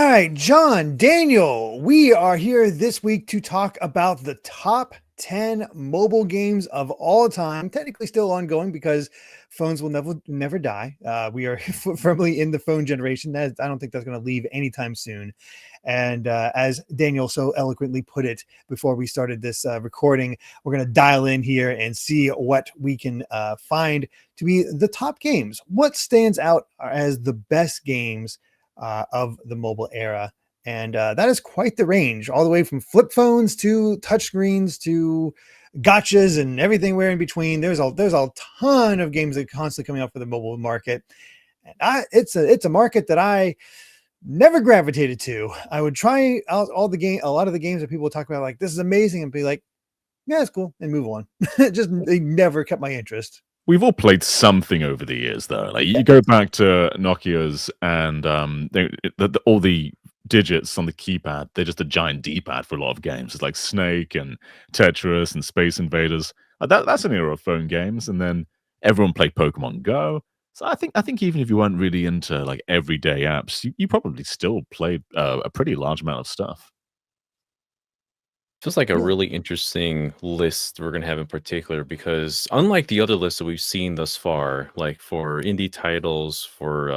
right, John, Daniel, we are here this week to talk about the top 10 mobile games of all time, technically still ongoing because phones will never die. We are firmly in the phone generation. I don't think that's going to leave anytime soon. And as Daniel so eloquently put it before we started this recording, we're going to dial in here and see what we can find to be the top games. What stands out as the best games of the mobile era. And that is quite the range, all the way from flip phones to touchscreens to gotchas and everything where in between. There's a ton of games that are constantly coming up for the mobile market. And it's a market that I never gravitated to. I would try out a lot of the games that people talk about, like, this is amazing, and be like, yeah, it's cool, and move on. They never kept my interest. We've all played something over the years, though. Like you go back to Nokia's, and all the digits on the keypad, they're just a giant D-pad for a lot of games. It's like Snake and Tetris and Space Invaders. That's an era of phone games, and then everyone played Pokemon Go. So I think even if you weren't really into like everyday apps, you probably still played a pretty large amount of stuff. Feels like a Yeah. really interesting list we're gonna have in particular because unlike the other lists that we've seen thus far, like for indie titles, for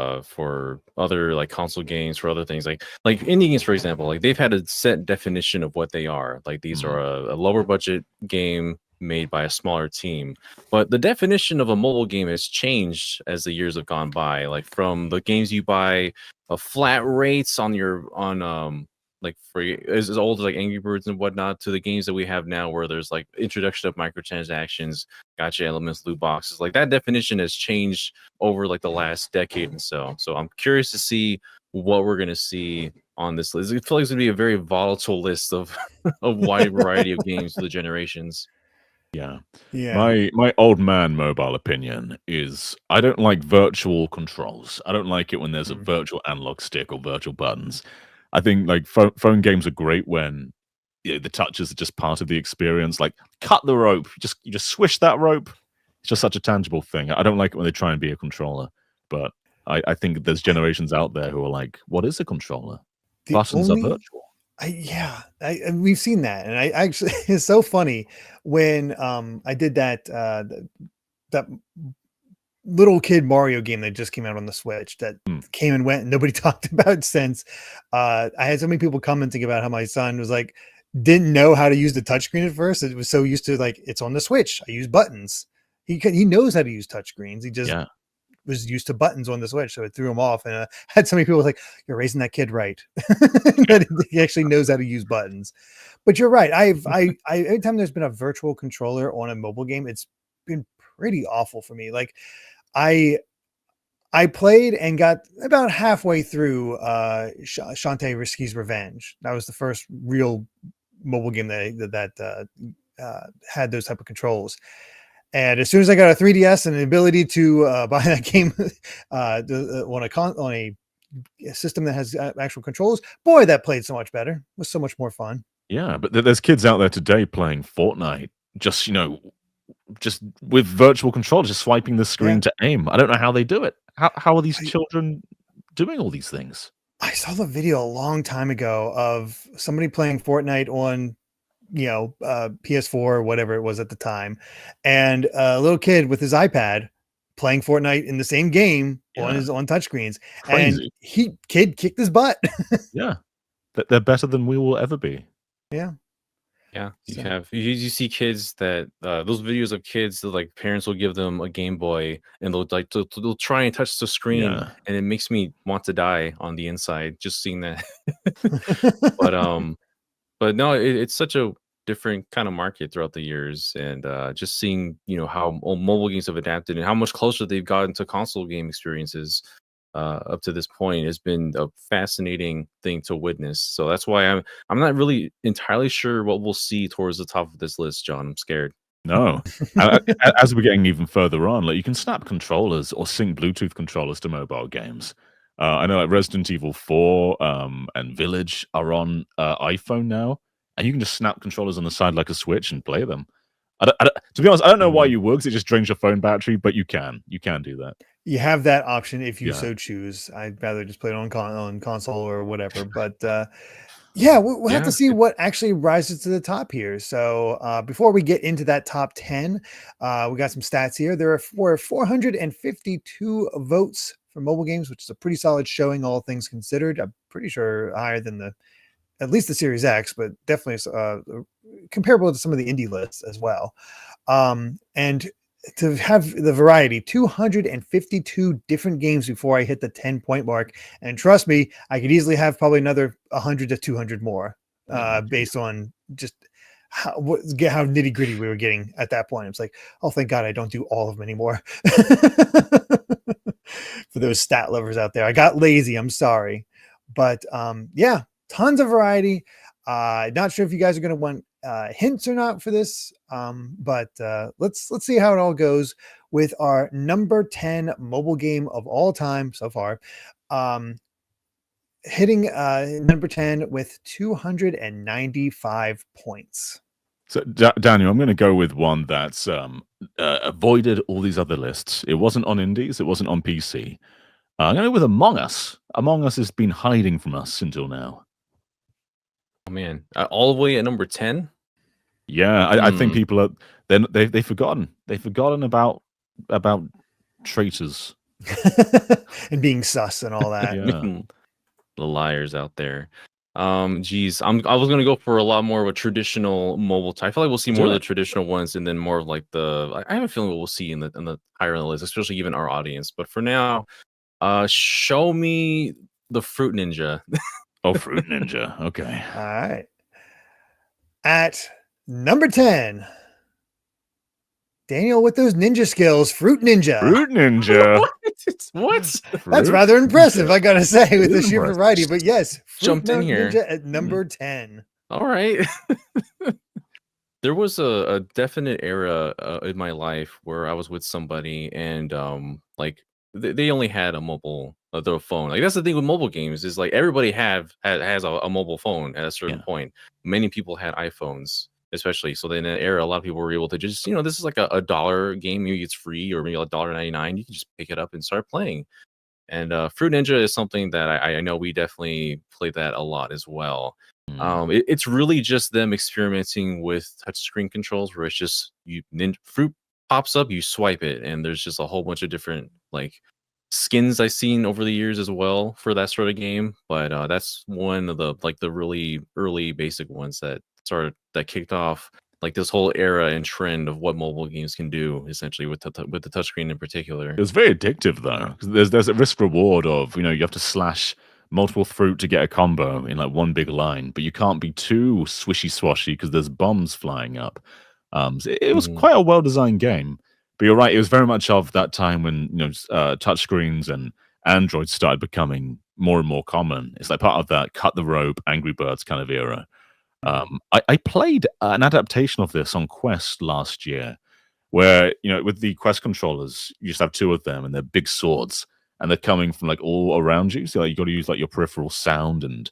other like console games, for other things like indie games, for example, like they've had a set definition of what they are. Like these are a lower budget game made by a smaller team. But the definition of a mobile game has changed as the years have gone by. Like from the games you buy flat rates on like for as old as like Angry Birds and whatnot to the games that we have now where there's like introduction of microtransactions, gotcha elements, loot boxes. Like that definition has changed over like the last decade and so. So I'm curious to see what we're gonna see on this list. I feel like it's gonna be a very volatile list of a wide variety of games for the generations. Yeah. Yeah. My old man mobile opinion is I don't like virtual controls. I don't like it when there's a virtual analog stick or virtual buttons. I think like phone games are great when the touches are just part of the experience. Like cut the rope, you just swish that rope. It's just such a tangible thing. I don't like it when they try and be a controller, but I think there's generations out there who are like, what is a controller? The Buttons are only virtual. and we've seen that, and I actually it's so funny when I did that little kid Mario game that just came out on the Switch that came and went and nobody talked about since. I had so many people commenting about how my son was like didn't know how to use the touchscreen at first. It was so used to like it's on the Switch. I use buttons. He knows how to use touchscreens. He just Yeah. was used to buttons on the Switch, so it threw him off. And had so many people like, "You're raising that kid right." That he actually knows how to use buttons. But you're right. I every time there's been a virtual controller on a mobile game, it's been pretty awful for me. Like I played and got about halfway through Shantae Risky's Revenge. That was the first real mobile game that had those type of controls. And as soon as I got a 3DS and the ability to buy that game on a system that has actual controls, boy, that played so much better. It was so much more fun. Yeah, but there's kids out there today playing Fortnite, just just with virtual controllers, just swiping the screen to aim. I don't know how they do it. How are these children doing all these things? I saw the video a long time ago of somebody playing Fortnite on PS4 or whatever it was at the time, and a little kid with his iPad playing Fortnite in the same game on touchscreens. Crazy. And kid kicked his butt. Yeah. They're better than we will ever be. Yeah. Yeah, you see kids that those videos of kids that like parents will give them a Game Boy and they'll try and touch the screen and it makes me want to die on the inside just seeing that. But no, it's such a different kind of market throughout the years, and just seeing how mobile games have adapted and how much closer they've gotten to console game experiences up to this point has been a fascinating thing to witness. So that's why I'm not really entirely sure what we'll see towards the top of this list, John. I'm scared. No. As we're getting even further on, like you can snap controllers or sync Bluetooth controllers to mobile games. I know like Resident Evil 4 and Village are on iPhone now, and you can just snap controllers on the side like a Switch and play them. To be honest, I don't know why you would, 'cause it just drains your phone battery, but you can do that. You have that option if you Yeah. so choose. I'd rather just play it on console or whatever. But yeah, we'll have to see what actually rises to the top here. So before we get into that top 10, we got some stats here. There were 452 votes for mobile games, which is a pretty solid showing, all things considered. I'm pretty sure higher than at least the Series X, but definitely comparable to some of the indie lists as well. And to have the variety, 252 different games before I hit the 10-point mark. And trust me, I could easily have probably another 100 to 200 more based on just how nitty gritty we were getting at that point. It's like, oh, thank God I don't do all of them anymore. For those stat lovers out there, I got lazy. I'm sorry. But yeah, tons of variety. Not sure if you guys are going to want hints or not for this, but let's see how it all goes with our number 10 mobile game of all time so far. Hitting number 10 with 295 points. So, Daniel, I'm going to go with one that's avoided all these other lists. It wasn't on Indies. It wasn't on PC. I'm going to go with Among Us. Among Us has been hiding from us until now. Oh man, all the way at number 10. Yeah, I think people are they've forgotten. They've forgotten about traitors and being sus and all that. Yeah. The liars out there. Geez, I was gonna go for a lot more of a traditional mobile type. I feel like we'll see more of the traditional ones, and then more of like I have a feeling what we'll see in the higher on the list, especially even our audience. But for now, show me the Fruit Ninja. Oh, Fruit Ninja. Okay. All right. At number 10, Daniel with those ninja skills, Fruit Ninja. Fruit Ninja. What? That's rather impressive, I gotta say, with the sheer variety. But yes, Fruit Jumped in here. Ninja at number 10. All right. There was a definite era in my life where I was with somebody and like they only had a mobile their phone. Like that's the thing with mobile games is like everybody has a mobile phone at a certain point. Many people had iPhones, especially. So then in that era, a lot of people were able to just, this is like a $1 game. Maybe it's free or maybe $1.99. You can just pick it up and start playing. And Fruit Ninja is something that I know we definitely play that a lot as well. It's really just them experimenting with touchscreen controls where it's just fruit pops up, you swipe it, and there's just a whole bunch of different like skins I've seen over the years as well for that sort of game. But that's one of the really early basic ones that kicked off like this whole era and trend of what mobile games can do, essentially with the touchscreen in particular. It was very addictive though. There's a risk reward of you have to slash multiple fruit to get a combo in like one big line, but you can't be too swishy swashy because there's bombs flying up. So it was quite a well designed game. But you're right, it was very much of that time when touchscreens and Android started becoming more and more common. It's like part of that cut the rope, Angry Birds kind of era. I played an adaptation of this on Quest last year, where with the Quest controllers, you just have two of them, and they're big swords, and they're coming from like all around you. So like, you got to use like your peripheral sound and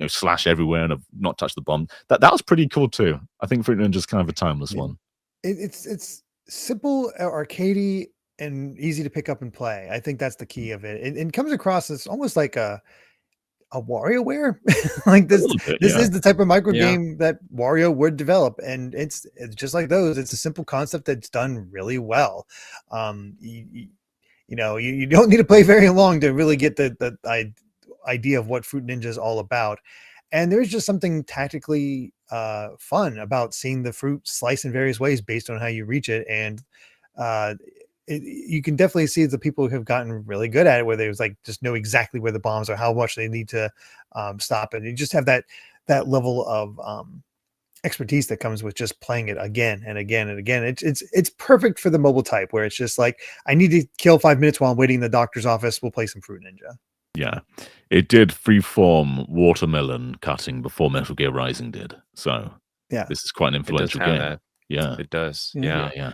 slash everywhere and not touch the bomb. That was pretty cool too. I think Fruit Ninja's kind of a timeless one. It's simple, arcadey, and easy to pick up and play. I think that's the key of it. It comes across as almost like a WarioWare. Like this is the type of micro game that Wario would develop, and it's just like those. It's a simple concept that's done really well. You don't need to play very long to really get the idea of what Fruit Ninja is all about. And there's just something tactically fun about seeing the fruit slice in various ways based on how you reach it. And you can definitely see the people who have gotten really good at it, where they like just know exactly where the bombs are, how much they need to stop it. You just have that level of expertise that comes with just playing it again and again and again. It's perfect for the mobile type where it's just like, I need to kill 5 minutes while I'm waiting in the doctor's office. We'll play some Fruit Ninja. Yeah, it did freeform watermelon cutting before Metal Gear Rising did. So yeah, this is quite an influential game. That. Yeah, it does. Yeah.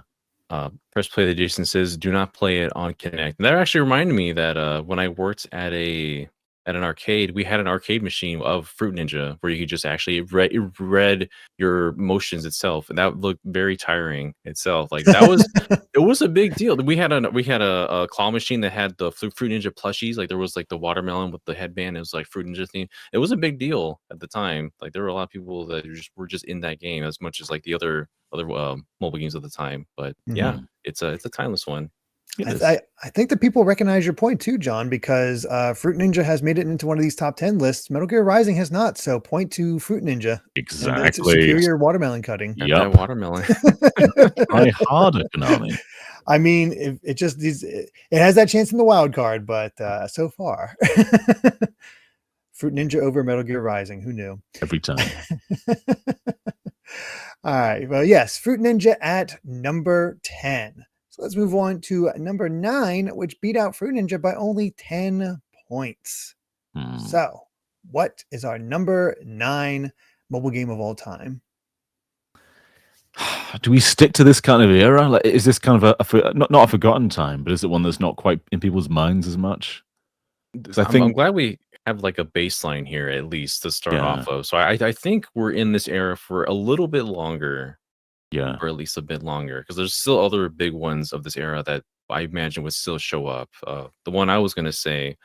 Press play that Jason says, do not play it on Kinect. And that actually reminded me that when I worked at a at an arcade, we had an arcade machine of Fruit Ninja where you could just actually it read your motions itself, and that looked very tiring itself. Like that was it was a big deal. We had a claw machine that had the Fruit Ninja plushies. Like there was like the watermelon with the headband. It was like Fruit Ninja theme. It was a big deal at the time. Like there were a lot of people that were just in that game as much as like the other mobile games at the time. But yeah, Mhm. it's a timeless one. It is. I think that people recognize your point too, John, because Fruit Ninja has made it into one of these top 10 lists. Metal Gear Rising has not. So point to Fruit Ninja and its Exactly. superior watermelon cutting. And Yep. that watermelon. Try harder, Konami. I mean, it just it has that chance in the wild card, but so far, Fruit Ninja over Metal Gear Rising. Who knew? Every time. All right. Well, yes, Fruit Ninja at number 10. So let's move on to number 9, which beat out Fruit Ninja by only 10 points. Hmm. So, what is our number 9 mobile game of all time? Do we stick to this kind of era? Like, is this kind of not a forgotten time, but is it one that's not quite in people's minds as much? Because I I'm think, glad we have like a baseline here at least to start yeah, off of. So I think we're in this era for a little bit longer, yeah, or at least a bit longer, because there's still other big ones of this era that I imagine would still show up. The one I was gonna say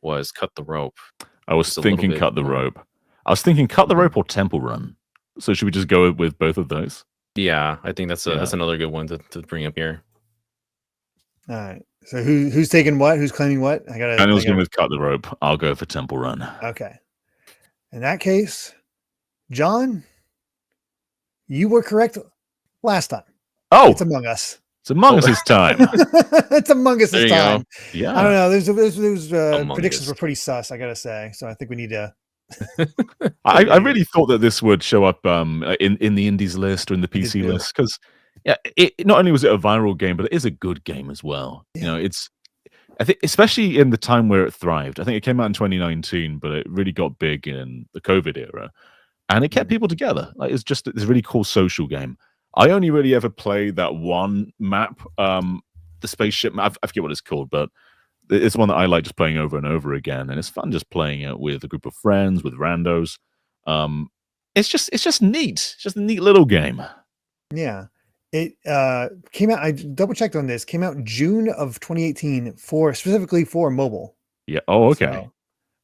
was Cut the Rope. I was Just a little thinking bit Cut the more. Rope. I was thinking Cut the Rope or Temple Run. So should we just go with both of those? Yeah, I think that's Yeah. another good one to bring up here. All right. So who's taking what? Who's claiming what? Daniel's going with Cut the Rope. I'll go for Temple Run. Okay. In that case, John, you were correct last time. Oh, It's Among Us. it's Among Us this time. It's Among Us There this you go. time. Yeah. I don't know. Those Among predictions Us. were pretty sus, I gotta say. So I think we need to. I really thought that this would show up in the indies list or in the did PC too. list because it not only was it a viral game, but it is a good game as well. Yeah. You know, I think especially in the time where it thrived. I think it came out in 2019, but it really got big in the COVID era, and it kept people together. Like it's a really cool social game. I only really ever played that one map, the spaceship map. I forget what it's called, but it's one that I like just playing over and over again, and it's fun just playing it with a group of friends, with randos. It's just neat. It's just a neat little game. Yeah. It came out. I double checked on this. Came out June of 2018 specifically for mobile. Yeah. Oh, okay.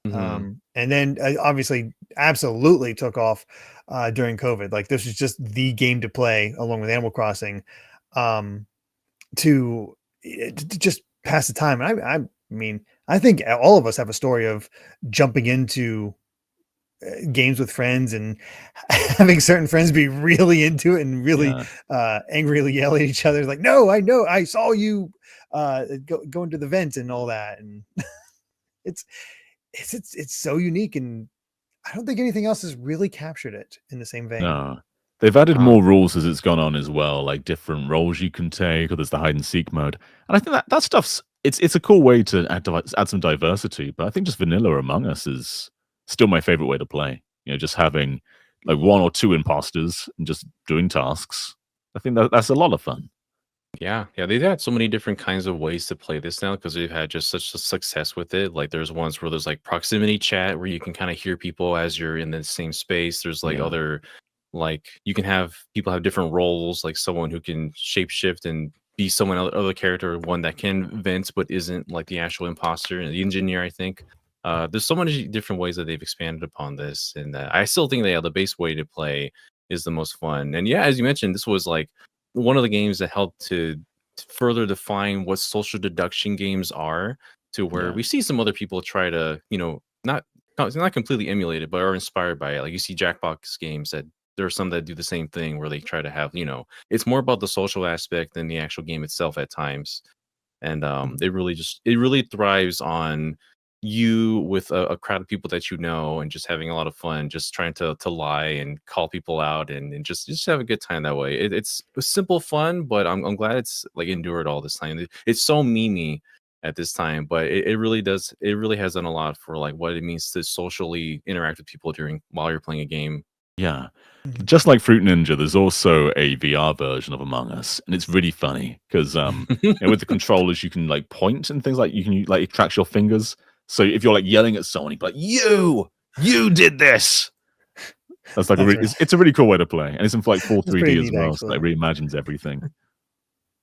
So, Mhm. and then obviously absolutely took off during COVID. Like this was just the game to play along with Animal Crossing to just pass the time. And I mean, I think all of us have a story of jumping into games with friends and having certain friends be really into it and really angrily yell at each other like, no, I know, I saw you go into the vent and all that. And it's so unique, and I don't think anything else has really captured it in the same vein. No. They've added more rules as it's gone on as well, like different roles you can take, or there's the hide and seek mode. And I think that stuff's it's a cool way to add some diversity. But I think just vanilla Among Us is still my favorite way to play. You know, just having like one or two imposters and just doing tasks. I think that's a lot of fun. Yeah, they've had so many different kinds of ways to play this now because they've had just such a success with it. Like there's ones where there's like proximity chat where you can kind of hear people as you're in the same space. There's like Yeah. other like you can have people have different roles, like someone who can shapeshift and be someone other character, one that can vent but isn't like the actual imposter and the engineer, I think. There's so many different ways that they've expanded upon this, and I still think the base way to play is the most fun. And yeah, as you mentioned, this was like one of the games that helped to further define what social deduction games are, to where Yeah. we see some other people try to, not completely emulate it, but are inspired by it. Like you see Jackbox games that there are some that do the same thing where they try to have, it's more about the social aspect than the actual game itself at times. And it really thrives on you with a crowd of people that you know and just having a lot of fun, just trying to lie and call people out and just have a good time that way. It's simple fun, but I'm glad it's like endured all this time. It's so memey at this time, but it really has done a lot for like what it means to socially interact with people while you're playing a game. Yeah. Just like Fruit Ninja, there's also a VR version of Among Us, and it's really funny because with the controllers you can like point and things like you can like it tracks your fingers. So if you're like yelling at someone, you'd be like, you did this. That's like it's a really cool way to play, and it's in like full 3D as well. So it reimagines everything.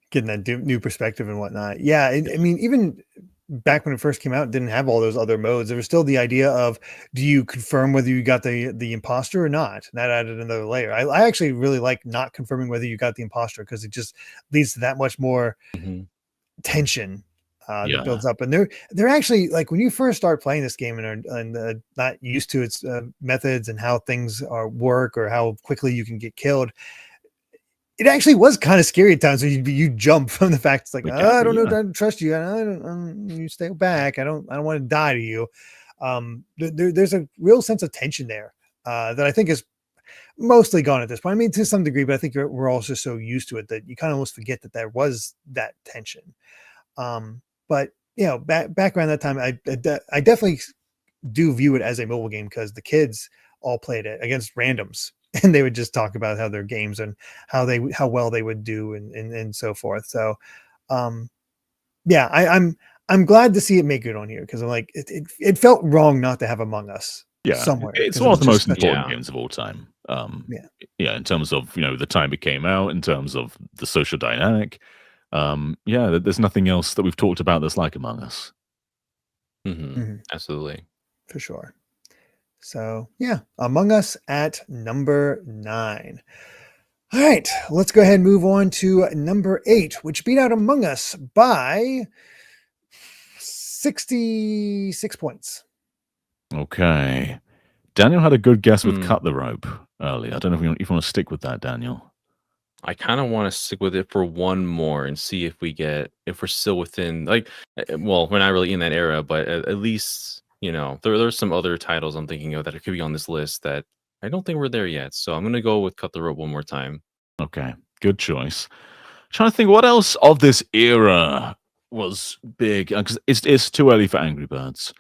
Getting that new perspective and whatnot. Yeah, I mean, even back when it first came out, it didn't have all those other modes. There was still the idea of, do you confirm whether you got the imposter or not? And that added another layer. I actually really like not confirming whether you got the imposter, because it just leads to that much more tension that builds up. And they're actually, like, when you first start playing this game and are not used to its methods and how things work or how quickly you can get killed, it actually was kind of scary at times. So you jump from the fact it's like, I don't know, I don't trust you. You stay back. I don't want to die to you. There's a real sense of tension there that I think is mostly gone at this point. I mean, to some degree, but I think we're also so used to it that you kind of almost forget that there was that tension. But back around that time, I definitely do view it as a mobile game, because the kids all played it against randoms. And they would just talk about how their games and how well they would do and so forth. So, I'm glad to see it make good on here, because I'm like, it felt wrong not to have Among Us somewhere. It's one of the most important games of all time. In terms of the time it came out, in terms of the social dynamic. There's nothing else that we've talked about that's like Among Us. Absolutely, for sure. So Among Us at number 9. All right, let's go ahead and move on to number 8, which beat out Among Us by 66 points. Okay. Daniel had a good guess with Cut the Rope earlier. I don't know if you want to stick with that, Daniel. I kind of want to stick with it for one more and see if we're still within, like, well, we're not really in that era, but at least, there's some other titles I'm thinking of that could be on this list that I don't think we're there yet. So I'm going to go with Cut the Rope one more time. Okay, good choice. Trying to think what else of this era was big, because it's too early for Angry Birds.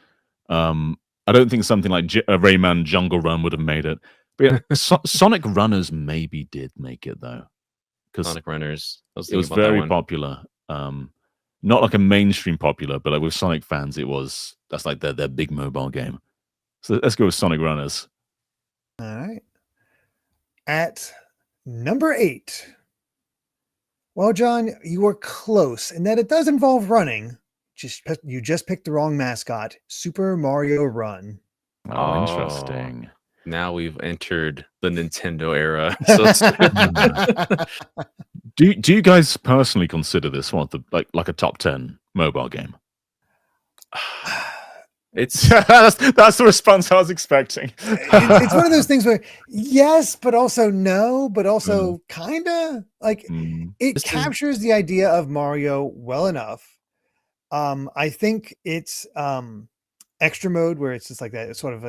I don't think something like Rayman Jungle Run would have made it. But Sonic Runners maybe did make it, though. Sonic Runners, it was very popular. Not like a mainstream popular, but like with Sonic fans, that's like their big mobile game. So let's go with Sonic Runners. All right. At number 8. Well, John, you were close in that it does involve running. You just picked the wrong mascot. Super Mario Run. Oh, interesting. Now we've entered the Nintendo era. Do you guys personally consider this one of the like a top 10 mobile game? It's that's the response I was expecting. It's one of those things where yes, but also no, but also kinda like it captures the idea of Mario well enough. I think it's extra mode, where it's just like that. It's sort of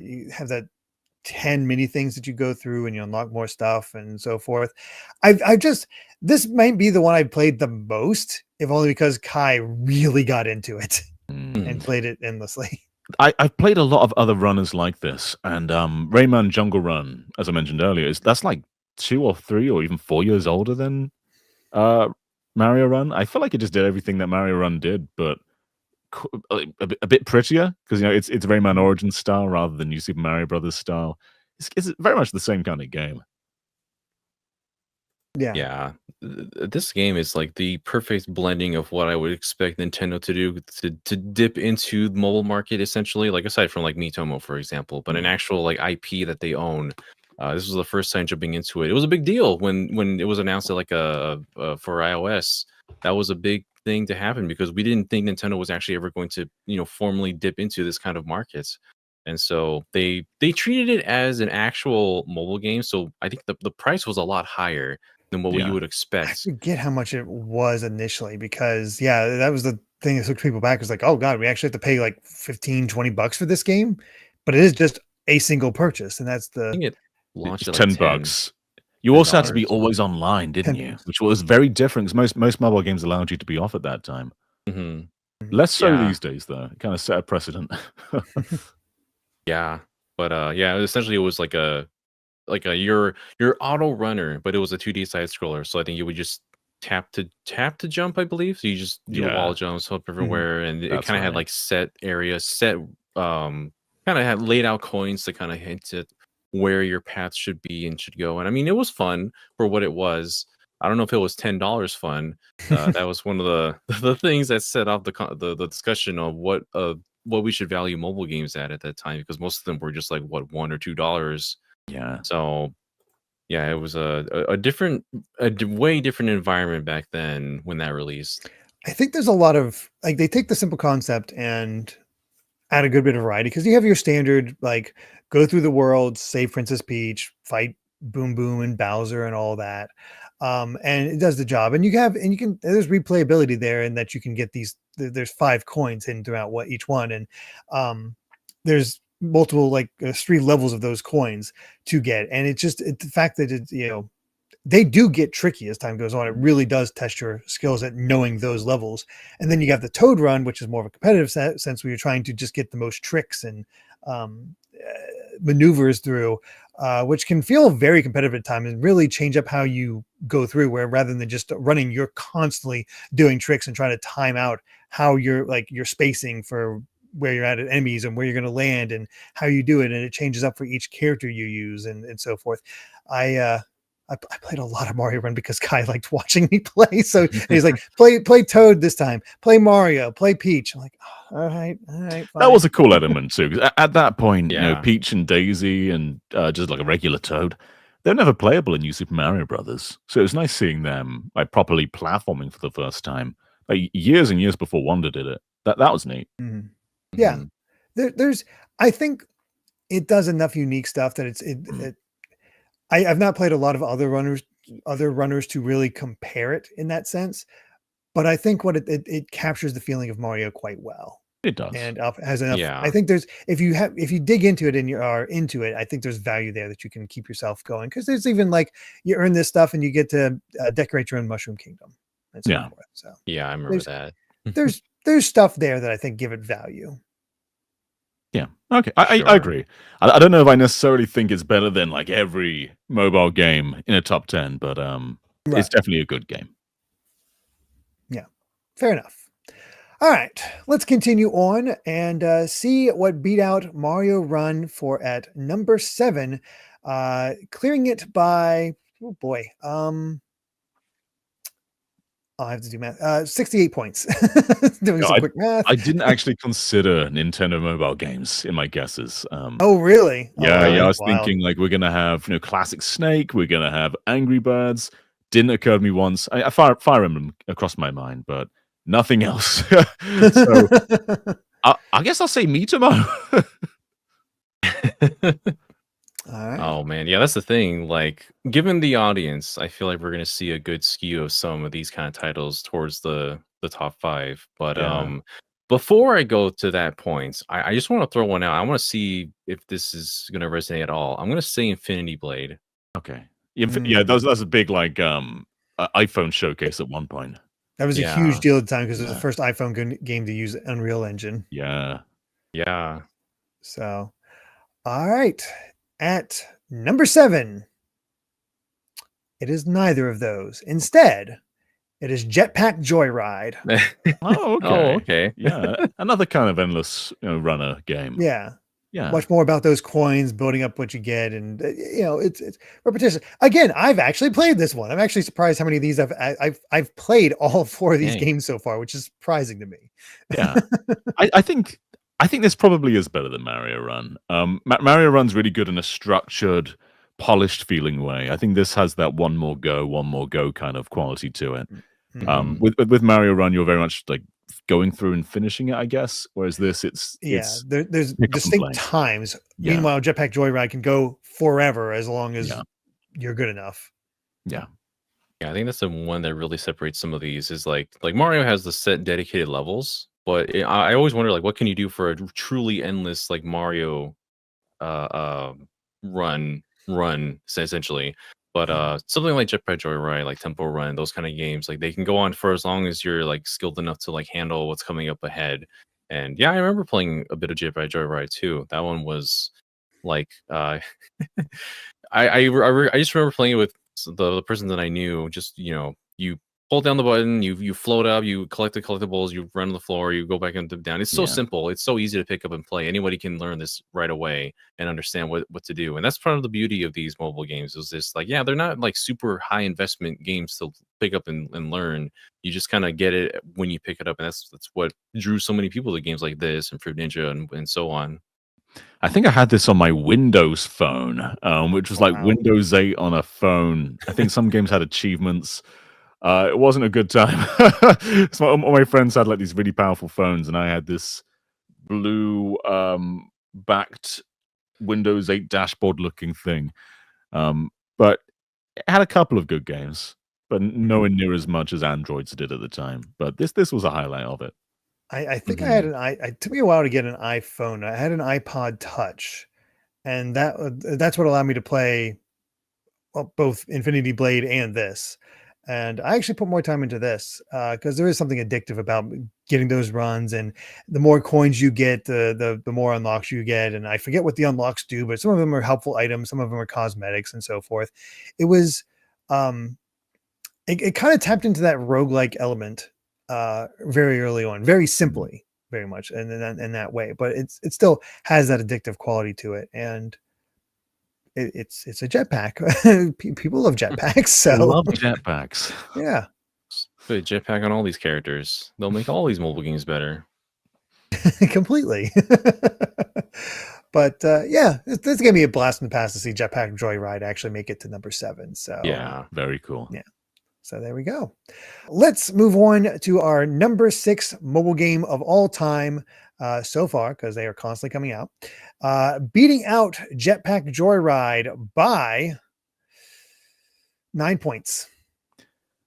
you have that 10 mini things that you go through and you unlock more stuff and so forth. This might be the one I played the most, if only because Kai really got into it and played it endlessly. I've played a lot of other runners like this, and Rayman Jungle Run, as I mentioned earlier, that's like 2 or 3 or even 4 years older than Mario Run. I feel like it just did everything that Mario Run did, but a bit prettier, because it's Rayman Origins style rather than New Super Mario Brothers style. It's very much the same kind of game. Yeah. This game is like the perfect blending of what I would expect Nintendo to do, to dip into the mobile market, essentially, like aside from like Miitomo, for example, but an actual like IP that they own. This was the first time jumping into it. It was a big deal when it was announced that like for iOS. That was a big thing to happen, because we didn't think Nintendo was actually ever going to formally dip into this kind of market. And so they treated it as an actual mobile game. So I think the price was a lot higher than what you would expect. I forget how much it was initially, because that was the thing that took people back. It was like, oh god, we actually have to pay like $15-20 for this game, but it is just a single purchase, and that's I think it launched at $10. $10. You also had to be always online, didn't you? Which was very different, because most mobile games allowed you to be off at that time. Less so these days, though. It kind of set a precedent. But essentially it was like your auto runner, but it was a 2D side scroller. So I think you would just tap to jump, I believe. So you just do the wall jumps up everywhere, and it That's kind of had right. like set areas, kind of had laid out coins to kind of hint at where your path should be and should go. And I mean, it was fun for what it was. I don't know if it was $10 fun. That was one of the the things that set off the discussion of what we should value mobile games at that time, because most of them were just like what $1 or $2. Yeah. So yeah, it was a way different environment back then when that released. I think there's a lot of like they take the simple concept and add a good bit of variety because you have your standard like go through the world, save Princess Peach, fight Boom Boom and Bowser and all that. And it does the job. And you can there's replayability there in that you can get there's 5 coins hidden throughout each one. And there's multiple like 3 levels of those coins to get. And the fact that they do get tricky as time goes on. It really does test your skills at knowing those levels. And then you got the Toad Run, which is more of a competitive sense where you're trying to just get the most tricks and maneuvers through, which can feel very competitive at times and really change up how you go through, where rather than just running, you're constantly doing tricks and trying to time out how you're spacing for where you're at enemies and where you're going to land and how you do it. And it changes up for each character you use and so forth. I played a lot of Mario Run because Kai liked watching me play. So he's like, play Toad this time, play Mario, play Peach. I'm like, oh, all right. Fine. That was a cool element too. 'Cause at that point, Yeah. Peach and Daisy and just like a regular Toad, they're never playable in New Super Mario Brothers. So it was nice seeing them like properly platforming for the first time, like years and years before Wonder did it. That was neat. Mm-hmm. Yeah, there's. I think it does enough unique stuff that I've not played a lot of other runners to really compare it in that sense, but I think what it captures the feeling of Mario quite well. It does. And has enough. Yeah. I think if you dig into it and you are into it, I think there's value there that you can keep yourself going, because there's even like you earn this stuff and you get to decorate your own Mushroom Kingdom. And so forth. So yeah, I remember that. there's stuff there that I think give it value. Yeah. Okay. I agree. I don't know if I necessarily think it's better than like every mobile game in a top 10, but it's definitely a good game. Yeah. Fair enough. All right. Let's continue on and see what beat out Mario Run for at number 7, clearing it by, oh boy. I have to do math. 68 points. Doing some quick math. I didn't actually consider Nintendo mobile games in my guesses. Oh, really? Yeah, I was thinking like we're gonna have Classic Snake, we're gonna have Angry Birds. Didn't occur to me once. Fire Emblem across my mind, but nothing else. So I guess I'll say Miitomo. Right. Oh man, yeah, that's the thing. Like, given the audience, I feel like we're gonna see a good skew of some of these kind of titles towards the top 5. But before I go to that point, I just want to throw one out. I want to see if this is gonna resonate at all. I'm gonna say Infinity Blade. Okay. Yeah, that was a big like iPhone showcase at one point. That was a huge deal at the time because it was the first iPhone game to use Unreal Engine. Yeah. Yeah. So, all right. At number 7, it is neither of those. Instead, it is Jetpack Joyride. Oh, okay. Oh, okay. Yeah, another kind of endless runner game. Yeah. Yeah. Much more about those coins, building up what you get, and it's repetition. Again, I've actually played this one. I'm actually surprised how many of these I've played all 4 of these games so far, which is surprising to me. Yeah, I think this probably is better than Mario Run. Mario Run's really good in a structured, polished feeling way. I think this has that one more go kind of quality to it. With Mario Run, you're very much like going through and finishing it, I guess. Whereas this, it's there's distinct times. Yeah. Meanwhile, Jetpack Joyride can go forever as long as you're good enough. Yeah. Yeah, I think that's the one that really separates some of these. Is like Mario has the set dedicated levels, but I always wonder like what can you do for a truly endless like Mario run essentially. But something like Jetpack Joyride, like Temple Run, those kind of games, like they can go on for as long as you're like skilled enough to like handle what's coming up ahead. And yeah, I remember playing a bit of Jetpack Joyride too. That one was like I just remember playing it with the person that I knew. Just you hold down the button, you float up, you collect the collectibles, you run on the floor, you go back and down. It's so simple. It's so easy to pick up and play. Anybody can learn this right away and understand what to do. And that's part of the beauty of these mobile games is this like, yeah, they're not like super high investment games to pick up and learn. You just kind of get it when you pick it up. And that's what drew so many people to games like this and Fruit Ninja and so on. I think I had this on my Windows phone, which was like Windows 8 on a phone. I think some games had achievements. It wasn't a good time. So all my friends had like these really powerful phones, and I had this blue backed Windows 8 dashboard looking thing. But it had a couple of good games, but nowhere near as much as Androids did at the time. But this was a highlight of it. I think I had it took me a while to get an iPhone. I had an iPod Touch, and that's what allowed me to play both Infinity Blade and this. And I actually put more time into this because there is something addictive about getting those runs, and the more coins you get, the more unlocks you get. And I forget what the unlocks do, but some of them are helpful items, some of them are cosmetics, and so forth. It was it kind of tapped into that roguelike element very early on, very simply, very much, and in that way. But it still has that addictive quality to it, and it's a jetpack. People love jetpacks, so I love jetpacks. Yeah, put a jetpack on all these characters. They'll make all these mobile games better. completely. But yeah, it's gonna be a blast in the past to see Jetpack Joyride actually make it to number 7. So yeah, very cool. Yeah. So there we go. Let's move on to our number 6 mobile game of all time so far, because they are constantly coming out. Beating out Jetpack Joyride by 9 points.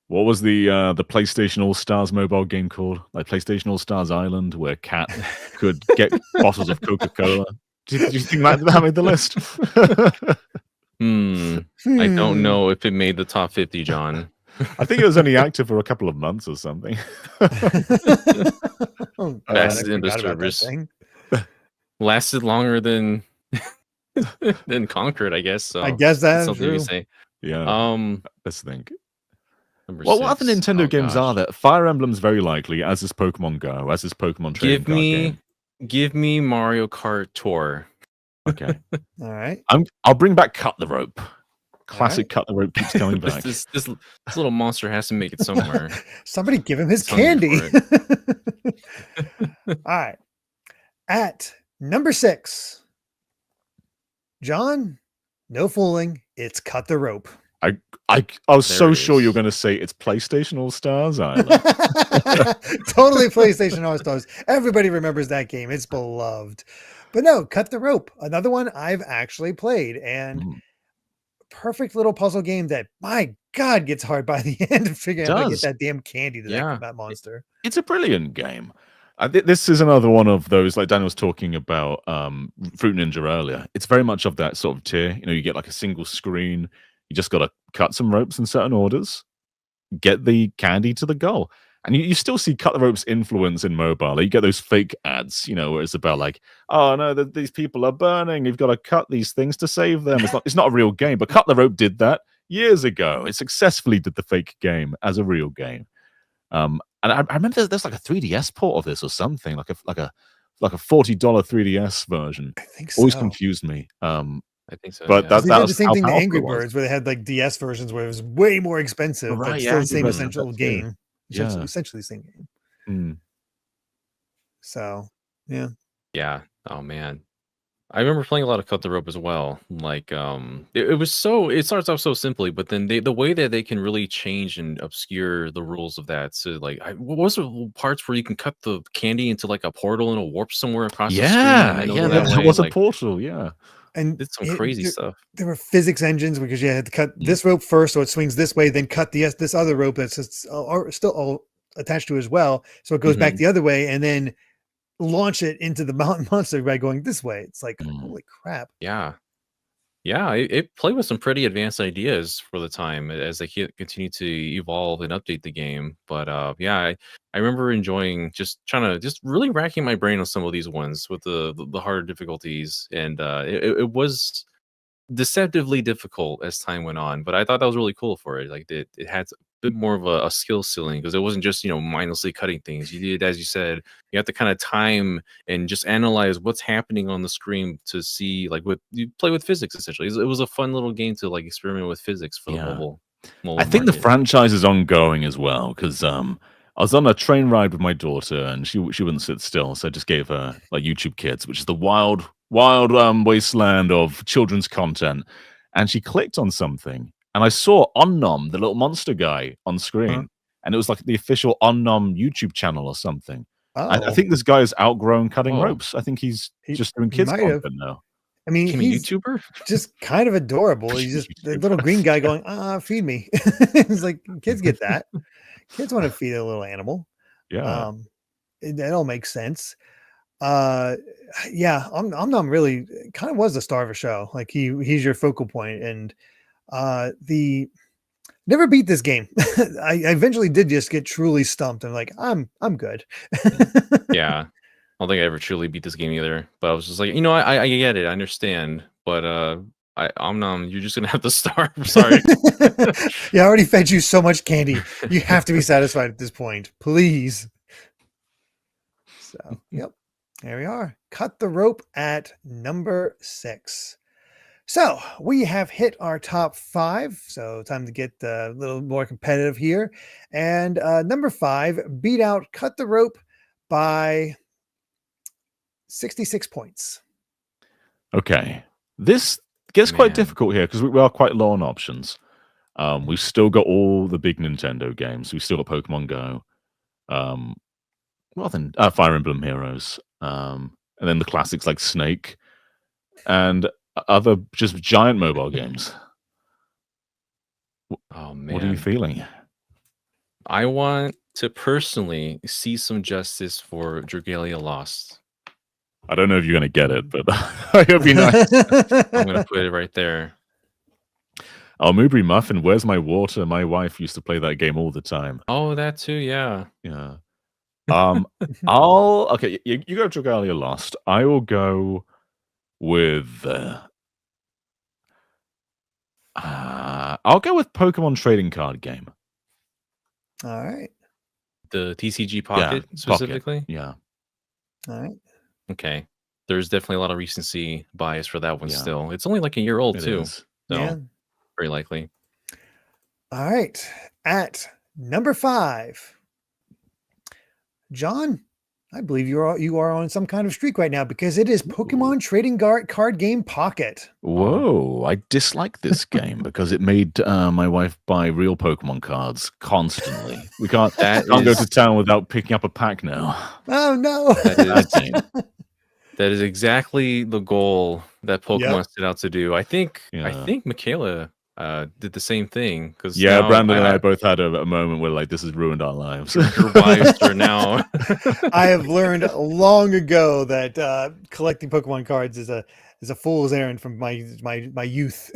What was the PlayStation All Stars mobile game called? Like PlayStation All Stars Island, where Cat could get bottles of Coca-Cola. Do you think that made the list? I don't know if it made the top 50, John. I think it was only active for a couple of months or something. Lasted in the service. Lasted longer than Conquered, I guess. So I guess that's something true. you say. Yeah. Let's think. What other Nintendo games are there? Fire Emblem's very likely, as is Pokemon Go, as is Pokemon Trading Card Game. Give me Mario Kart Tour. Okay. All right. I'll bring back Cut the Rope. Classic Cut the Rope keeps coming back. This little monster has to make it somewhere. Somebody give him his candy. All right. At number 6, John, no fooling. It's Cut the Rope. I was so sure you were going to say it's PlayStation All Stars Island. Totally PlayStation All Stars. Everybody remembers that game. It's beloved. But no, Cut the Rope. Another one I've actually played, and perfect little puzzle game that, my God, gets hard by the end of figuring out how to get that damn candy to that monster. It's a brilliant game. This is another one of those, like Daniel was talking about Fruit Ninja earlier. It's very much of that sort of tier. You know, you get like a single screen. You just got to cut some ropes in certain orders, get the candy to the goal. And you still see Cut the Rope's influence in mobile. Like, you get those fake ads, you know, where it's about like, oh no, these people are burning. You've got to cut these things to save them. It's not a real game, but Cut the Rope did that years ago. It successfully did the fake game as a real game. And I remember there's like a 3DS port of this or something, like a $40 3DS version. I think so. Always confused me. I think so. But they did the same thing to Angry Birds, where they had like DS versions where it was way more expensive, but still the same essential game. Essentially the same game. So, yeah. Yeah. Oh man, I remember playing a lot of Cut the Rope as well. Like, it starts off so simply, but then the way that they can really change and obscure the rules of that. So, like, what was the parts where you can cut the candy into like a portal and a warp somewhere across the screen? That was a portal. Yeah. And it's some crazy stuff. There were physics engines because you had to cut this rope first, so it swings this way, then cut this other rope that's still all attached to it as well, so it goes back the other way, and then launch it into the mountain monster by going this way. It's like, holy crap. Yeah. It played with some pretty advanced ideas for the time as they continue to evolve and update the game. But I remember enjoying just really racking my brain on some of these ones with the harder difficulties, and it was deceptively difficult as time went on. But I thought that was really cool for it. Like it had bit more of a skill ceiling because it wasn't just mindlessly cutting things. You did, as you said, you have to kind of time and just analyze what's happening on the screen to see you play with physics essentially. It was a fun little game to experiment with physics for the mobile I think the market. franchise is ongoing as well because I was on a train ride with my daughter and she wouldn't sit still, so I just gave her like YouTube Kids, which is the wild wasteland of children's content, and she clicked on something and I saw Onnom, the little monster guy, on screen, and it was like the official Onnom YouTube channel or something. I think this guy has outgrown cutting ropes. I think he's just doing kids content now. I mean, Became a he's YouTuber? just kind of adorable. He's just the little green guy going, feed me. It's like kids get that. Kids want to feed a little animal. Yeah. That all makes sense. Yeah, I'm not really kind of was the star of a show. Like he's your focal point, and the never beat this game. I eventually did just get truly stumped. I'm like, I'm good. Yeah. I don't think I ever truly beat this game either. But I was just like, I get it, I understand. But you're just gonna have to starve. I'm sorry. Yeah, I already fed you so much candy. You have to be satisfied at this point, please. So, yep, there we are. Cut the rope at number 6. So we have hit our top 5. So time to get a little more competitive here. And number 5 beat out Cut the Rope by 66 points. Okay. This gets quite difficult here because we are quite low on options. We've still got all the big Nintendo games. We've still got Pokemon Go. Fire Emblem Heroes. And then the classics like Snake and other just giant mobile games. Oh man. What are you feeling? I want to personally see some justice for Dragalia Lost. I don't know if you're going to get it, but I hope you know. I'm going to put it right there. Oh, Moobry Muffin, Where's My Water? My wife used to play that game all the time. Oh, that too, yeah. Yeah. Okay, you go Dragalia Lost. I will go with I'll go with Pokemon Trading Card Game. All right. The TCG Pocket specifically? Yeah. All right. Okay. There's definitely a lot of recency bias for that one still. It's only like a year old too. Is. So very likely. All right. At number 5. John, I believe you are on some kind of streak right now because it is Pokemon Trading Card Game Pocket. Whoa, I dislike this game because it made my wife buy real Pokemon cards constantly. We can't go to town without picking up a pack now. Oh no. That is exactly the goal that Pokemon set out to do. I think Michaela did the same thing because Brandon and I both had a moment where this has ruined our lives. Your wives are now. I have learned long ago that collecting Pokemon cards is a fool's errand from my youth.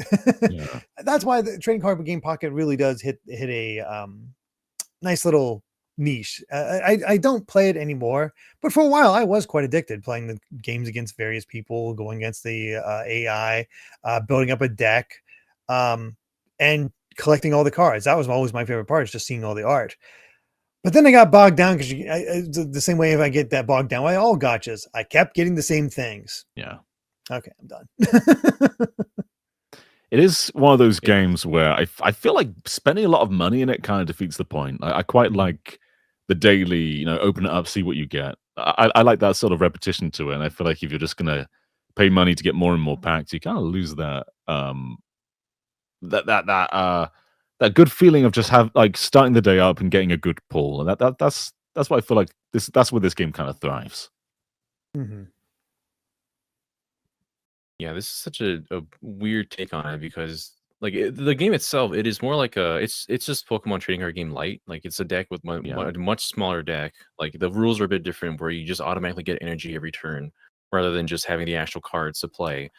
That's why the Trading Card Game Pocket really does hit a nice little niche. I don't play it anymore, but for a while I was quite addicted playing the games against various people, going against the AI, building up a deck, and collecting all the cards. That was always my favorite part, is just seeing all the art. But then I got bogged down because the same way if I get that bogged down by all gotchas, I kept getting the same things. Yeah. Okay, I'm done. It is one of those games where I feel like spending a lot of money in it kind of defeats the point. I quite like the daily, open it up, see what you get. I like that sort of repetition to it, and I feel like if you're just gonna pay money to get more and more packs, you kind of lose that that good feeling of just starting the day up and getting a good pull. And that's why I feel like that's where this game kind of thrives. Mm-hmm. Yeah, this is such a weird take on it because the game itself, it is more like it's just Pokemon Trading Card Game Light. Like it's a deck with a much smaller deck. Like the rules are a bit different where you just automatically get energy every turn rather than just having the actual cards to play.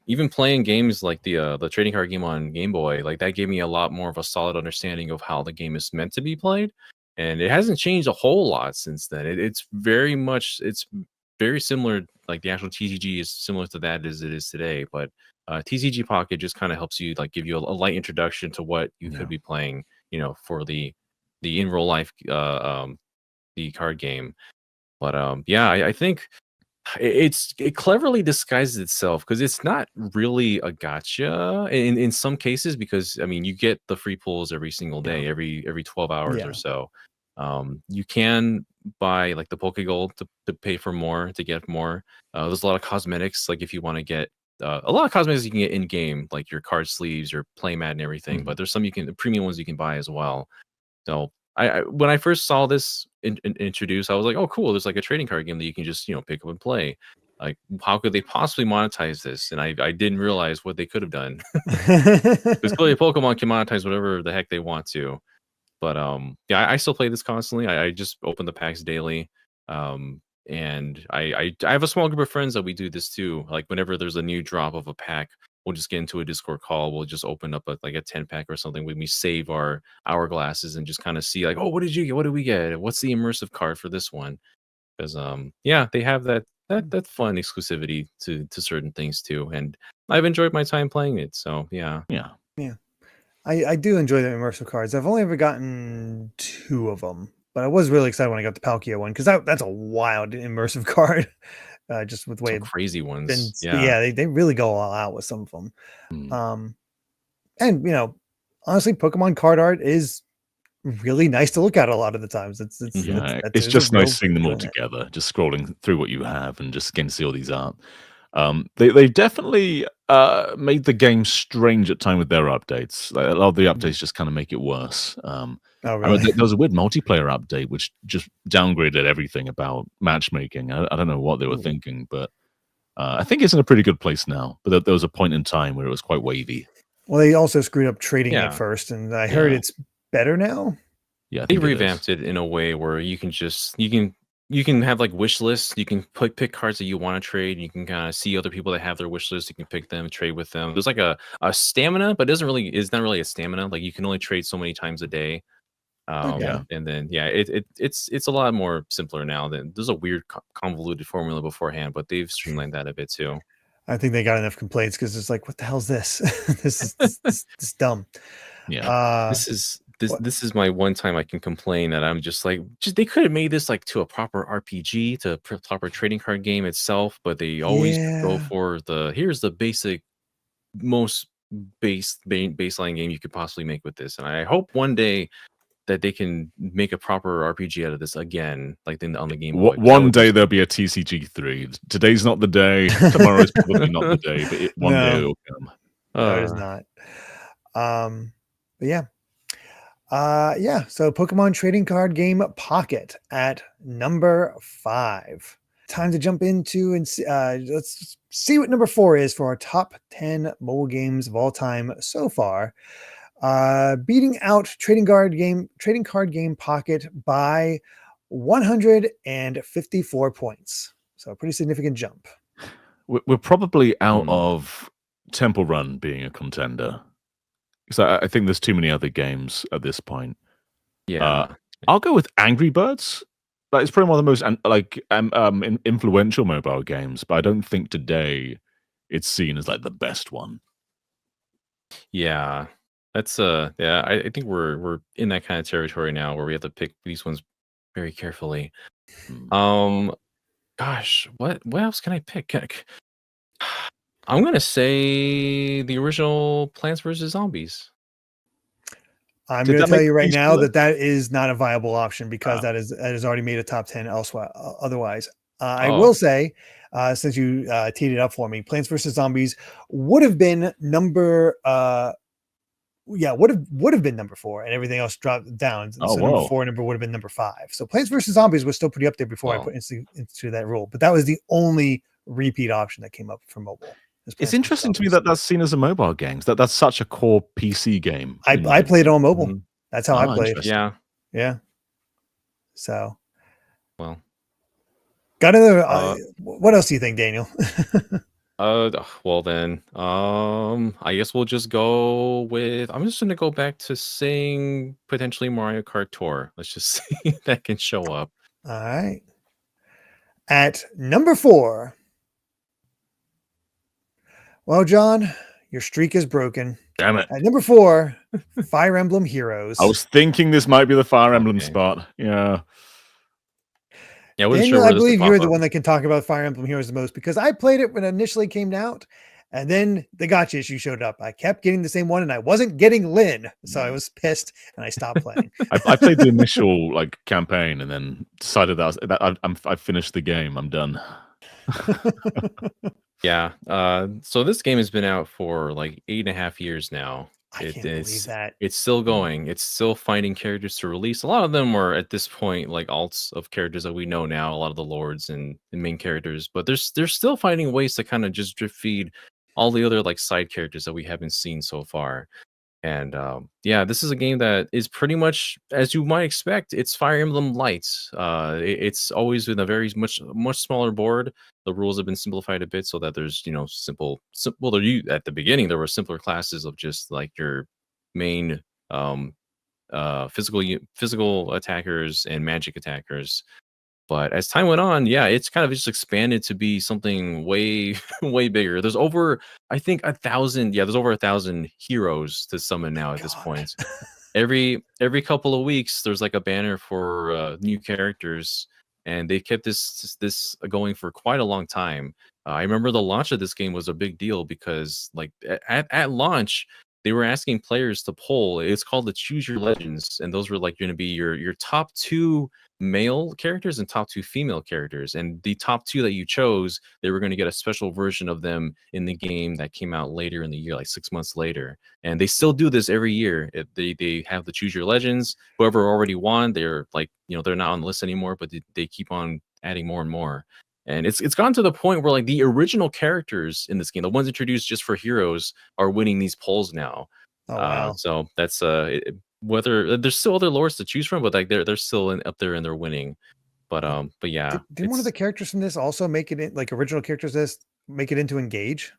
Even playing games like the Trading Card Game on Game Boy, like that gave me a lot more of a solid understanding of how the game is meant to be played. And it hasn't changed a whole lot since then. It's very similar. Like the actual TCG is similar to that as it is today, but TCG Pocket just kind of helps you give you a light introduction to what you could be playing for the in real life the card game. But yeah, I think it cleverly disguises itself because it's not really a gotcha in some cases, because I mean you get the free pulls every single day, every 12 hours or so. You can buy like the Poke Gold to pay for more, to get more. There's a lot of cosmetics, like if you want to get a lot of cosmetics you can get in game, like your card sleeves, your playmat, and everything. But there's some premium ones you can buy as well. So I when I first saw this introduced, I was like, oh, cool. There's like a trading card game that you can just pick up and play. Like, how could they possibly monetize this? And I didn't realize what they could have done. Because clearly, Pokemon can monetize whatever the heck they want to. But yeah, I still play this constantly. I just open the packs daily. And I have a small group of friends that we do this too. Like whenever there's a new drop of a pack, we'll just get into a Discord call. We'll just open up like a 10 pack or something when we save our hourglasses and just kind of see like, oh, what did you get? What did we get? What's the immersive card for this one? Because yeah, they have that fun exclusivity to certain things too. And I've enjoyed my time playing it. So yeah. Yeah. I do enjoy the immersive cards. I've only ever gotten 2 of them, but I was really excited when I got the Palkia one because that's a wild immersive card. Just with the way Some crazy ones. yeah, they really go all out with some of them. And honestly, Pokemon card art is really nice to look at a lot of the times. It's it's just nice seeing them all together, just scrolling through what you have and just getting to see all these art. They've definitely made the game strange at time with their updates. Like, a lot of the updates just kind of make it worse. Oh, I really? mean, there was a weird multiplayer update which just downgraded everything about matchmaking. I don't know what they were thinking, but I think it's in a pretty good place now. But there was a point in time where it was quite wavy. Well, they also screwed up trading at first, and I heard it's better now. Yeah, they revamped it in a way where you can have like wish lists. You can pick cards that you want to trade. You can kind of see other people that have their wish list. You can pick them, trade with them. There's like a stamina, but it's not really a stamina. Like you can only trade so many times a day. And then it's a lot more simpler now. There's a weird convoluted formula beforehand, but they've streamlined that a bit too. I think they got enough complaints because it's like, what the hell is this? This is dumb. Yeah. This is my one time I can complain that I'm just like, they could have made this like to a proper RPG, to a proper trading card game itself, but they always go for here's the basic, most baseline game you could possibly make with this. And I hope one day that they can make a proper RPG out of this again, like on the Game Boy. One day there'll be a TCG3. Today's not the day. Tomorrow's probably not the day, but one day it'll come. No, it is not. But yeah. So Pokemon Trading Card Game Pocket at number 5. Time to jump into and let's see what number 4 is for our top 10 mobile games of all time so far. Beating out Trading Card Game Pocket by 154 points. So a pretty significant jump. We're probably out of Temple Run being a contender. So I think there's too many other games at this point. Yeah, I'll go with Angry Birds. Like, it's probably one of the most influential mobile games, but I don't think today it's seen as like the best one. Yeah, that's I think we're in that kind of territory now where we have to pick these ones very carefully. Gosh, what else can I pick? I'm gonna say the original Plants vs Zombies. I'm going to tell you right now that is not a viable option because that has already made a top 10 elsewhere. Otherwise, I will say, since you teed it up for me, Plants vs Zombies would have been number would have been number 4, and everything else dropped down. So number 4 would have been number 5. So Plants vs Zombies was still pretty up there before I put into that rule, but that was the only repeat option that came up for mobile. It's interesting to me that that's seen as a mobile game. That's such a core PC game. I played it on mobile. That's how I played. Yeah. So, well, got another. What else do you think, Daniel? Well then, I guess we'll just go with. I'm just gonna go back to saying potentially Mario Kart Tour. Let's just see if that can show up. All right. At number 4. Well, John, your streak is broken. Damn it. At number 4, Fire Emblem Heroes. I was thinking this might be the Fire Emblem Okay. spot. Yeah. Yeah, I wasn't Daniel, sure where I this would believe pop you're the up. one that can talk about Fire Emblem Heroes the most because I played it when it initially came out, and then the gotcha issue showed up. I kept getting the same one, and I wasn't getting Lynn, so I was pissed and I stopped playing. I played the initial like campaign and then decided I finished the game. I'm done. Yeah. So this game has been out for like 8.5 years now. I can't believe that. It's still going. It's still finding characters to release. A lot of them are at this point like alts of characters that we know now. A lot of the lords and the main characters, but they're still finding ways to kind of just drip feed all the other like side characters that we haven't seen so far. And yeah, this is a game that is pretty much as you might expect. It's Fire Emblem Light. It's always been a very much smaller board. The rules have been simplified a bit so that there's well, at the beginning there were simpler classes of just like your main physical attackers and magic attackers. But as time went on, yeah, it's kind of just expanded to be something way, way bigger. There's over, I think, 1,000. Yeah, there's over 1,000 heroes to summon now at this point. Every couple of weeks, there's like a banner for new characters, and they've kept this going for quite a long time. I remember the launch of this game was a big deal because, like, at launch, they were asking players to poll. It's called the Choose Your Legends, and those were like going to be your top 2 male characters and top 2 female characters, and the top 2 that you chose, they were going to get a special version of them in the game that came out later in the year, like 6 months later. And they still do this every year. They have the Choose Your Legends. Whoever already won, they're like, they're not on the list anymore, but they keep on adding more and more. And it's gotten to the point where like the original characters in this game, the ones introduced just for heroes, are winning these polls now. Oh wow! So that's whether there's still other lores to choose from, but like they're still up there and they're winning. But yeah, Didn't one of the characters from this also make it in, like original characters this make it into Engage?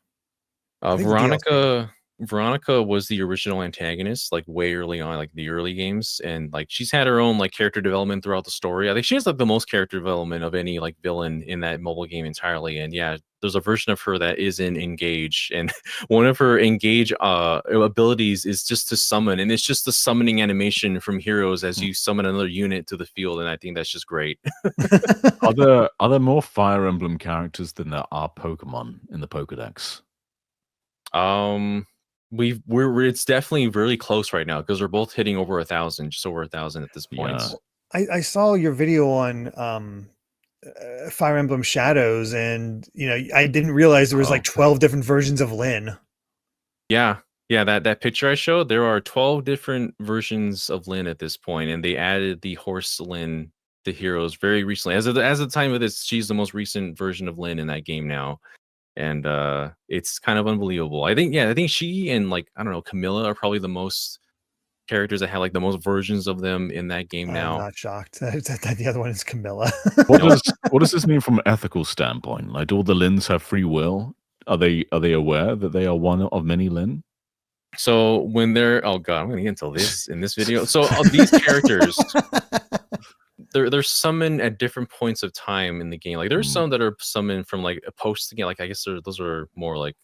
I think the DLC. Veronica was the original antagonist, like way early on, like the early games, and like she's had her own like character development throughout the story. I think she has like the most character development of any like villain in that mobile game entirely. And yeah, there's a version of her that is in Engage, and one of her Engage abilities is just to summon, and it's just the summoning animation from heroes as you summon another unit to the field, and I think that's just great. Are there more Fire Emblem characters than there are Pokemon in the Pokedex? It's definitely really close right now because we're both hitting over 1,000, just over 1,000 at this point. Yeah. I saw your video on Fire Emblem Shadows, and I didn't realize there was like 12 different versions of Lynn. Yeah, that picture I showed, there are 12 different versions of Lynn at this point, and they added the horse Lynn to Heroes very recently. As of the time of this, she's the most recent version of Lynn in that game now. And it's kind of unbelievable. I think she and like I don't know, Camilla are probably the most characters that have like the most versions of them in that game now. I'm not shocked that the other one is Camilla. What does this mean from an ethical standpoint? Like, do all the Lins have free will? Are they aware that they are one of many Lin? So when they're I'm gonna get into this in this video. So these characters they're summoned at different points of time in the game. Like there's some that are summoned from like a post again. Like I guess those are more like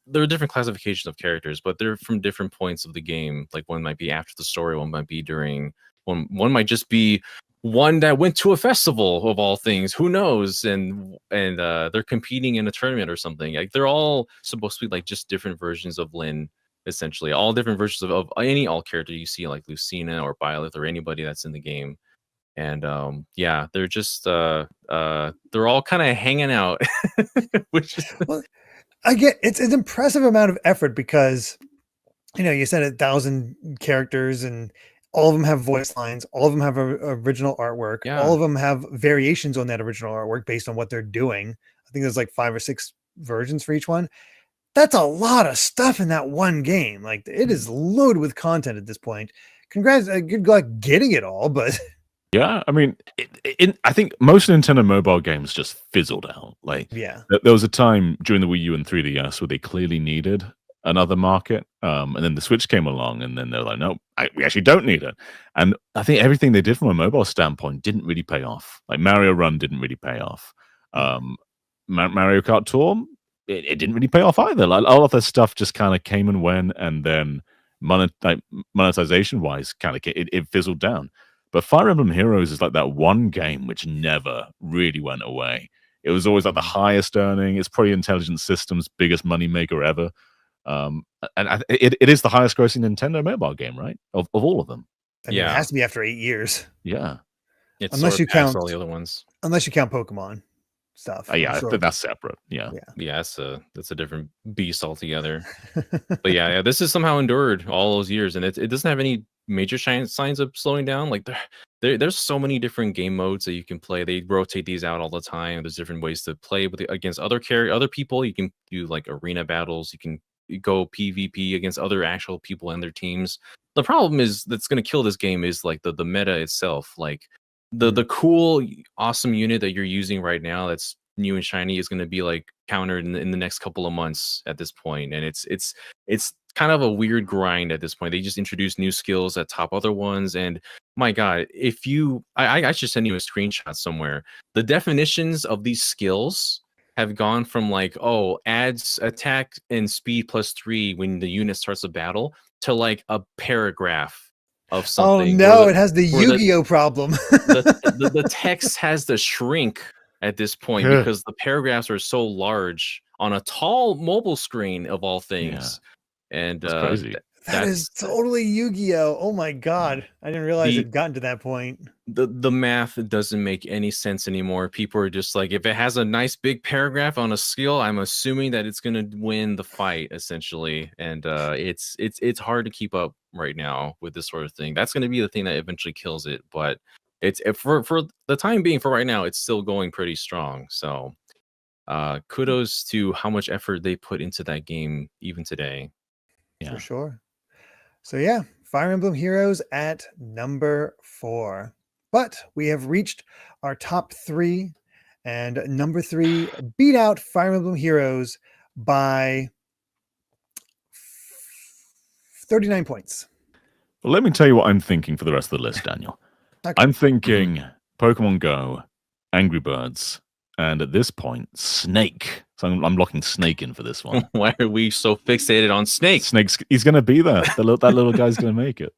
there are different classifications of characters, but they're from different points of the game. Like one might be after the story, one might be during one might just be one that went to a festival of all things. Who knows? And they're competing in a tournament or something. Like they're all supposed to be like just different versions of Lynn, essentially. All different versions of any alt character you see, like Lucina or Byleth or anybody that's in the game. And yeah, they're just they're all kind of hanging out, which is well, I get it's an impressive amount of effort because you said 1,000 characters and all of them have voice lines, all of them have original artwork, all of them have variations on that original artwork based on what they're doing. I think there's like 5 or 6 versions for each one. That's a lot of stuff in that one game. Like it is loaded with content at this point. Congrats, good luck getting it all, but yeah, I mean, I think most Nintendo mobile games just fizzled out. Like, yeah, there was a time during the Wii U and 3DS where they clearly needed another market, and then the Switch came along, and then they're like, no, we actually don't need it. And I think everything they did from a mobile standpoint didn't really pay off. Like Mario Run didn't really pay off. Mario Kart Tour, it didn't really pay off either. Like all of this stuff just kind of came and went, and then monetization wise, kind of it fizzled down. But Fire Emblem Heroes is like that one game which never really went away. It was always like the highest earning. It's probably Intelligent Systems' biggest moneymaker ever. And it is the highest grossing Nintendo mobile game, right? Of all of them. I mean, it has to be after 8 years. Yeah. It's unless you count all the other ones. Unless you count Pokemon stuff. Yeah, that's separate. Yeah. That's a different beast altogether. But yeah, this has somehow endured all those years, and it doesn't have any major signs of slowing down. Like there's so many different game modes that you can play. They rotate these out all the time. There's different ways to play against other people. You can do like arena battles. You can go PvP against other actual people and their teams. The problem is that's going to kill this game is like the meta itself. Like the cool, awesome unit that you're using right now that's new and shiny is going to be like countered in the next couple of months at this point, and it's kind of a weird grind at this point. They just introduce new skills that top other ones, and my god, if you I should send you a screenshot somewhere. The definitions of these skills have gone from like, oh, adds attack and speed +3 when the unit starts a battle, to like a paragraph of something. Oh no, it has the Yu-Gi-Oh problem. the text has to shrink at this point because the paragraphs are so large on a tall mobile screen of all things. And that's crazy. That is totally Yu-Gi-Oh! Oh my god. I didn't realize it'd gotten to that point. The math doesn't make any sense anymore. People are just like, if it has a nice big paragraph on a skill, I'm assuming that it's gonna win the fight, essentially. And it's hard to keep up right now with this sort of thing. That's gonna be the thing that eventually kills it. But it's for the time being, for right now, it's still going pretty strong. So kudos to how much effort they put into that game even today. Yeah. For sure. So yeah, Fire Emblem Heroes at number 4. But we have reached our top 3, and number 3 beat out Fire Emblem Heroes by 39 points. Well, let me tell you what I'm thinking for the rest of the list, Daniel. Okay. I'm thinking Pokemon Go, Angry Birds, and at this point, Snake. So I'm locking Snake in for this one. Why are we so fixated on Snake? Snake's he's going to be there. That little guy's going to make it.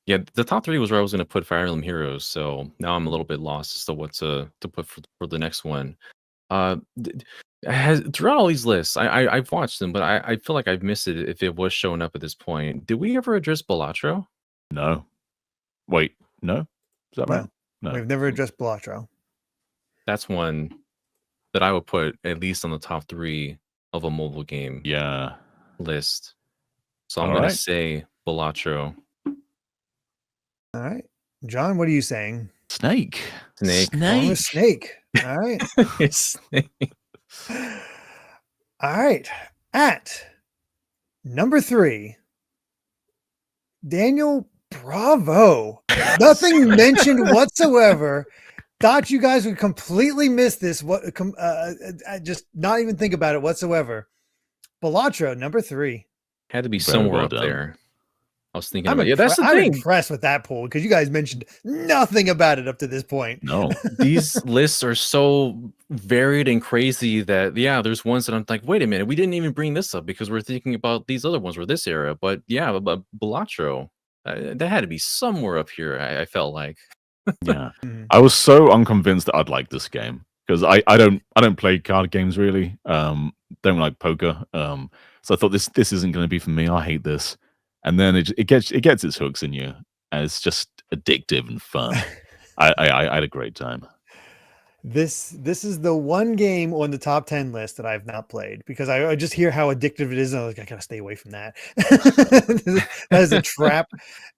Yeah, the top 3 was where I was going to put Fire Emblem Heroes. So now I'm a little bit lost as to what to put for the next one. Throughout all these lists, I've watched them, but I feel like I've missed it if it was showing up at this point. Did we ever address Balatro? No. Wait, no? Is that right? No. We've never addressed Balatro. That's one that I would put at least on the top 3 of a mobile game list. So I'm going to say Balatro. All right. John, what are you saying? Snake. Snake. All right. Snake. All right. At number 3, Daniel, bravo. Nothing mentioned whatsoever. Thought you guys would completely miss this. Just not even think about it whatsoever. Balatro, number 3. Had to be somewhere up there. I was thinking that's the thing. I'm impressed with that poll because you guys mentioned nothing about it up to this point. No. These lists are so varied and crazy that, there's ones that I'm like, wait a minute, we didn't even bring this up because we're thinking about these other ones were this era. But Balatro, that had to be somewhere up here, I felt like. Yeah. I was so unconvinced that I'd like this game because I don't play card games really. Don't like poker. So I thought this isn't going to be for me. I hate this. And then it gets its hooks in you, and it's just addictive and fun. I had a great time. This is the one game on the top 10 list that I've not played because I just hear how addictive it is, and I'm like, I gotta stay away from that. That is a trap.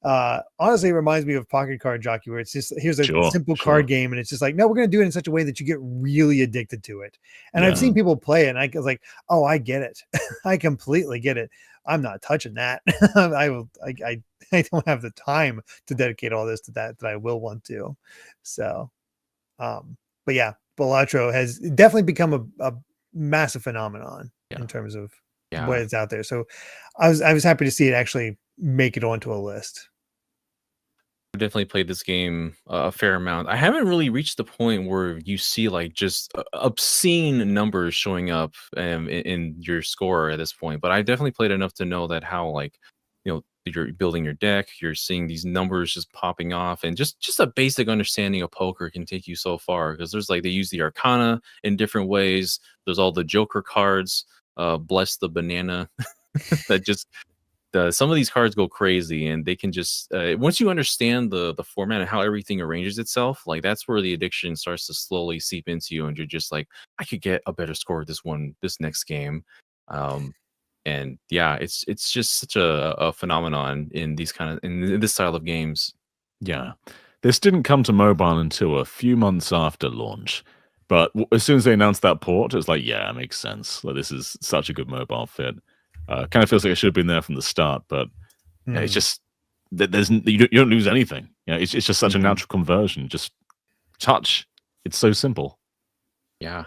Honestly, it reminds me of Pocket Card Jockey, where it's just here's a simple card game, and it's just like, no, we're gonna do it in such a way that you get really addicted to it. And I've seen people play it, and I was like, oh, I get it. I completely get it. I'm not touching that. I don't have the time to dedicate all this to that I will want to. So, but yeah, Balatro has definitely become a massive phenomenon in terms of what is out there. So I was happy to see it actually make it onto a list. definitely played this game a fair amount. I haven't really reached the point where you see like just obscene numbers showing up in your score at this point, but I definitely played enough to know that how like you're building your deck, you're seeing these numbers just popping off, and just a basic understanding of poker can take you so far because there's like they use the arcana in different ways. There's all the Joker cards, bless the banana that just some of these cards go crazy, and they can just once you understand the format and how everything arranges itself, like that's where the addiction starts to slowly seep into you, and you're just like, I could get a better score this next game. And yeah, it's just such a phenomenon in these in this style of games. Yeah, this didn't come to mobile until a few months after launch, but as soon as they announced that port, it was like, yeah, it makes sense. Like this is such a good mobile fit. Kind of feels like it should have been there from the start, but yeah, it's just you don't lose anything. It's just such a natural conversion. Just touch. It's so simple. Yeah.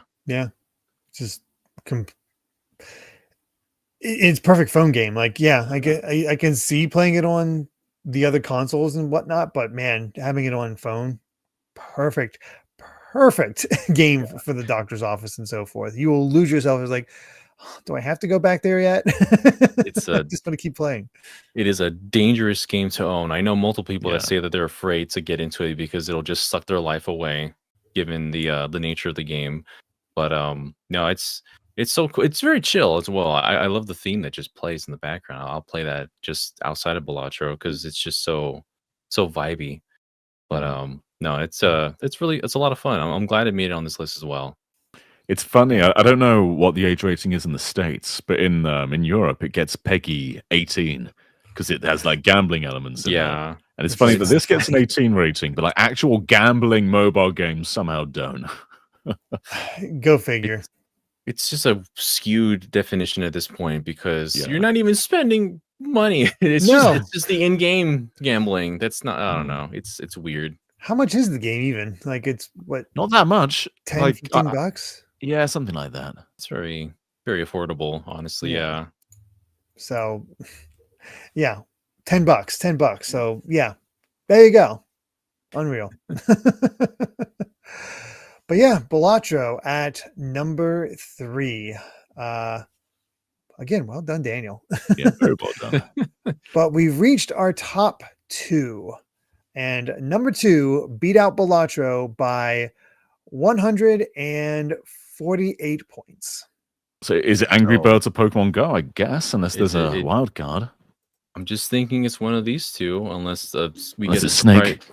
Just it's perfect phone game. Like, yeah, I can see playing it on the other consoles and whatnot, but man, having it on phone, perfect game for the doctor's office and so forth. You will lose yourself. It's like, do I have to go back there yet? It's I just want to keep playing. It is a dangerous game to own. I know multiple people that say that they're afraid to get into it because it'll just suck their life away, given the nature of the game. But no, it's so cool. It's very chill as well. I love the theme that just plays in the background. I'll play that just outside of Balatro because it's just so vibey. But no, it's a lot of fun. I'm glad it made it on this list as well. It's funny. I don't know what the age rating is in the States, but in Europe it gets PEGI 18 because it has like gambling elements in it. And it's funny that this gets an 18 rating, but like actual gambling mobile games somehow don't. Go figure. It's just a skewed definition at this point because you're not even spending money. It's just the in-game gambling. That's not. I don't know. It's weird. How much is the game even? Like it's what? Not that much. 10, like, 15 bucks? Yeah, something like that. It's very, very affordable, honestly. Yeah. So, yeah, $10. So, yeah, there you go. Unreal. But yeah, Balatro at number 3. Again, well done, Daniel. Yeah, very well done. But we've reached our top 2. And number 2 beat out Balatro by 148 points. So is it Angry Birds or Pokemon Go? I guess, unless there's a wild card. I'm just thinking it's one of these two, unless we get a snake.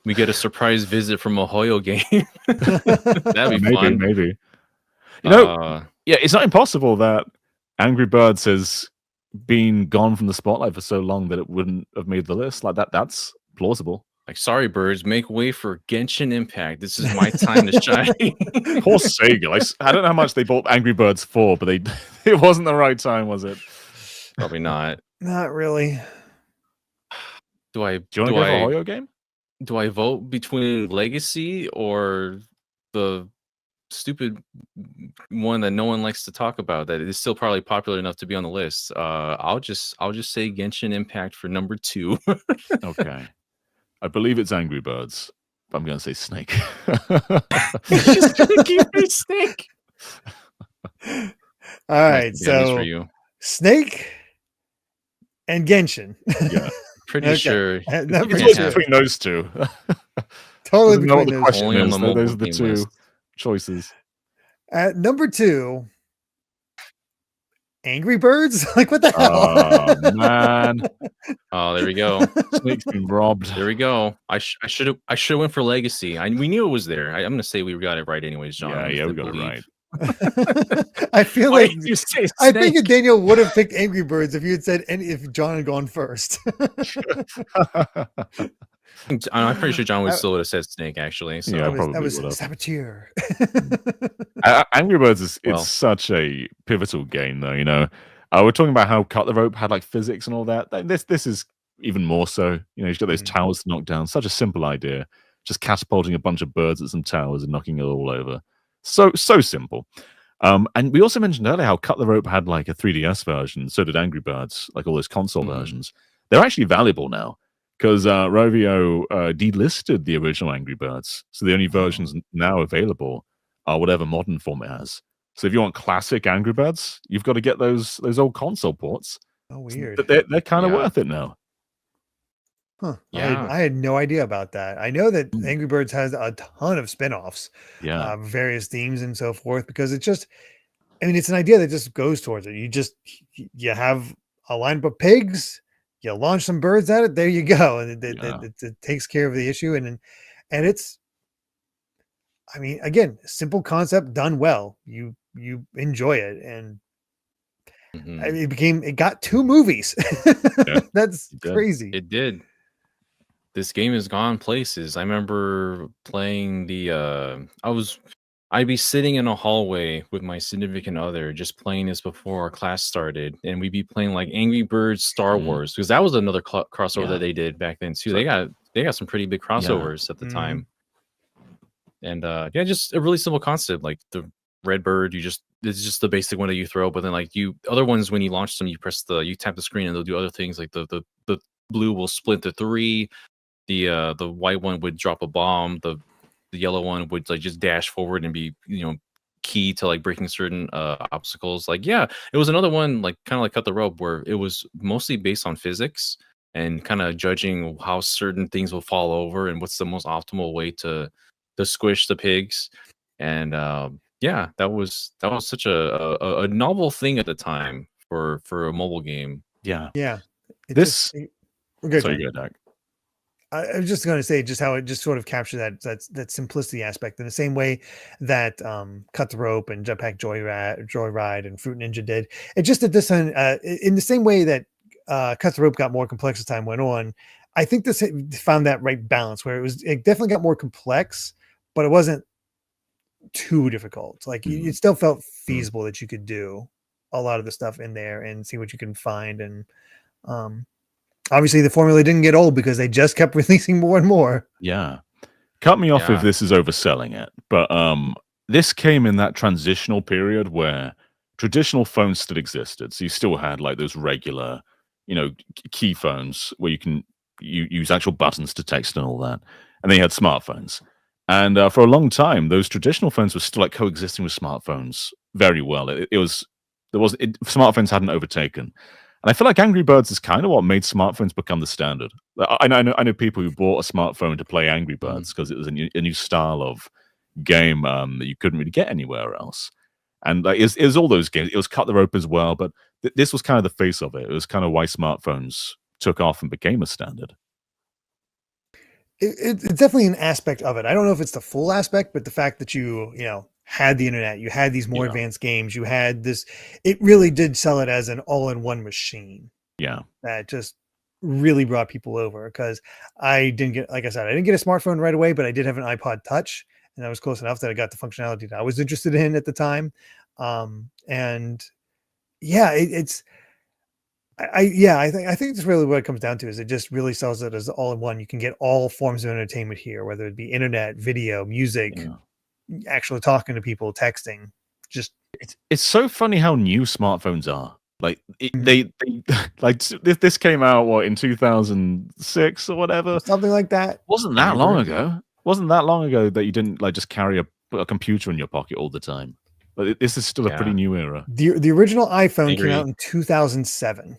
We get a surprise visit from a Hoyo game. That'd be fun. Maybe. Yeah, it's not impossible that Angry Birds has been gone from the spotlight for so long that it wouldn't have made the list. Like that's plausible. Like, sorry, birds, make way for Genshin Impact. This is my time to shine. Poor Sega. I don't know how much they bought Angry Birds for, but it wasn't the right time, was it? Probably not. Not really. Do you want to go for a Hoyo game? Do I vote between Legacy or the stupid one that no one likes to talk about that is still probably popular enough to be on the list? I'll just say Genshin Impact for number 2. Okay. I believe it's Angry Birds, but I'm going to say Snake. Just going to keep it Snake. All right, so for you. Snake and Genshin. Yeah. Pretty sure. It's between those two. Totally between those two. Those are the two choices. At number 2, Angry Birds? Like, what the hell? Oh, man. Oh, there we go. Snake's been robbed. There we go. I should have went for Legacy. We knew it was there. I'm going to say we got it right anyways, John. Yeah, we got it right. I feel like I think Daniel would have picked Angry Birds if you had said if John had gone first. I'm pretty sure John would still would have said Snake, actually. So yeah, that was Saboteur. Angry Birds is such a pivotal game, though. We're talking about how Cut the Rope had like physics and all that. This is even more so. He's got those towers to knock down. Such a simple idea, just catapulting a bunch of birds at some towers and knocking it all over. So simple. And we also mentioned earlier how Cut the Rope had like a 3DS version. So did Angry Birds, like all those console versions. They're actually valuable now because Rovio delisted the original Angry Birds, so the only versions now available are whatever modern form it has. So if you want classic Angry Birds, you've got to get those old console ports. Oh, So weird. they're kind of Yeah. worth it now. Huh. Yeah. I had no idea about that. I know that Mm. Angry Birds has a ton of spin-offs, Yeah, various themes and so forth, because it just, I mean, it's an idea that just goes towards it. You have a lineup of pigs, you launch some birds at it, there you go. And it takes care of the issue. And it's, I mean, again, simple concept done well. You enjoy it. And Mhm. it got 2 movies. Yeah, That's it did. crazy. It did. This game has gone places. I remember playing I'd be sitting in a hallway with my significant other just playing this before our class started, and we'd be playing like Angry Birds Star Mhm. Wars, because that was another crossover Yeah. that they did back then too. So- They got some pretty big crossovers at the Mhm. time. And yeah, just a really simple concept. Like the red bird, it's just the basic one that you throw, but then like other ones, when you launch them, you tap the screen and they'll do other things. Like the blue will split to 3, the white one would drop a bomb, the yellow one would like just dash forward and be, key to like breaking certain obstacles. Like, yeah, it was another one, like kind of like Cut the Rope, where it was mostly based on physics and kind of judging how certain things will fall over and what's the most optimal way to squish the pigs. And yeah, that was such a novel thing at the time for a mobile game. yeah. Yeah. It This. okay, Sorry, Tom. go Derek. I was just going to say just how it just sort of captured that simplicity aspect in the same way that Cut the Rope and Jetpack Joyride and Fruit Ninja did. It just did this in the same way that Cut the Rope got more complex as time went on. I think this found that right balance where it definitely got more complex, but it wasn't too difficult. Like it still felt feasible that you could do a lot of the stuff in there and see what you can find. And um, obviously the formula didn't get old because they just kept releasing more and more. Yeah. Cut me off if Yeah. this is overselling it, but this came in that transitional period where traditional phones still existed. So you still had like those regular, key phones where you can use actual buttons to text and all that. And then you had smartphones. And for a long time, those traditional phones were still like coexisting with smartphones very well. Smartphones hadn't overtaken. And I feel like Angry Birds is kind of what made smartphones become the standard. I know people who bought a smartphone to play Angry Birds because it was a new style of game that you couldn't really get anywhere else. And like, it was all those games. It was Cut the Rope as well, but this was kind of the face of it. It was kind of why smartphones took off and became a standard. It's definitely an aspect of it. I don't know if it's the full aspect, but the fact that you had the internet, you had these more Yeah. advanced games, you had this, it really did sell it as an all-in-one machine Yeah. that just really brought people over. Because I didn't get, like I said, I didn't get a smartphone right away, but I did have an iPod Touch, and that was close enough that I got the functionality that I was interested in at the time. And yeah, I think that's really what it comes down to. Is it just really sells it as all in one. You can get all forms of entertainment here, whether it be internet, video, music, Yeah. actually talking to people, texting. Just It's so funny how new smartphones are. Like Mhm. they like this came out in 2006 or whatever. something like that. Wasn't that long ago. Wasn't that long ago that you didn't like just carry a computer in your pocket all the time. But this is still a pretty Yeah. new era. The original iPhone came Agree. out in 2007.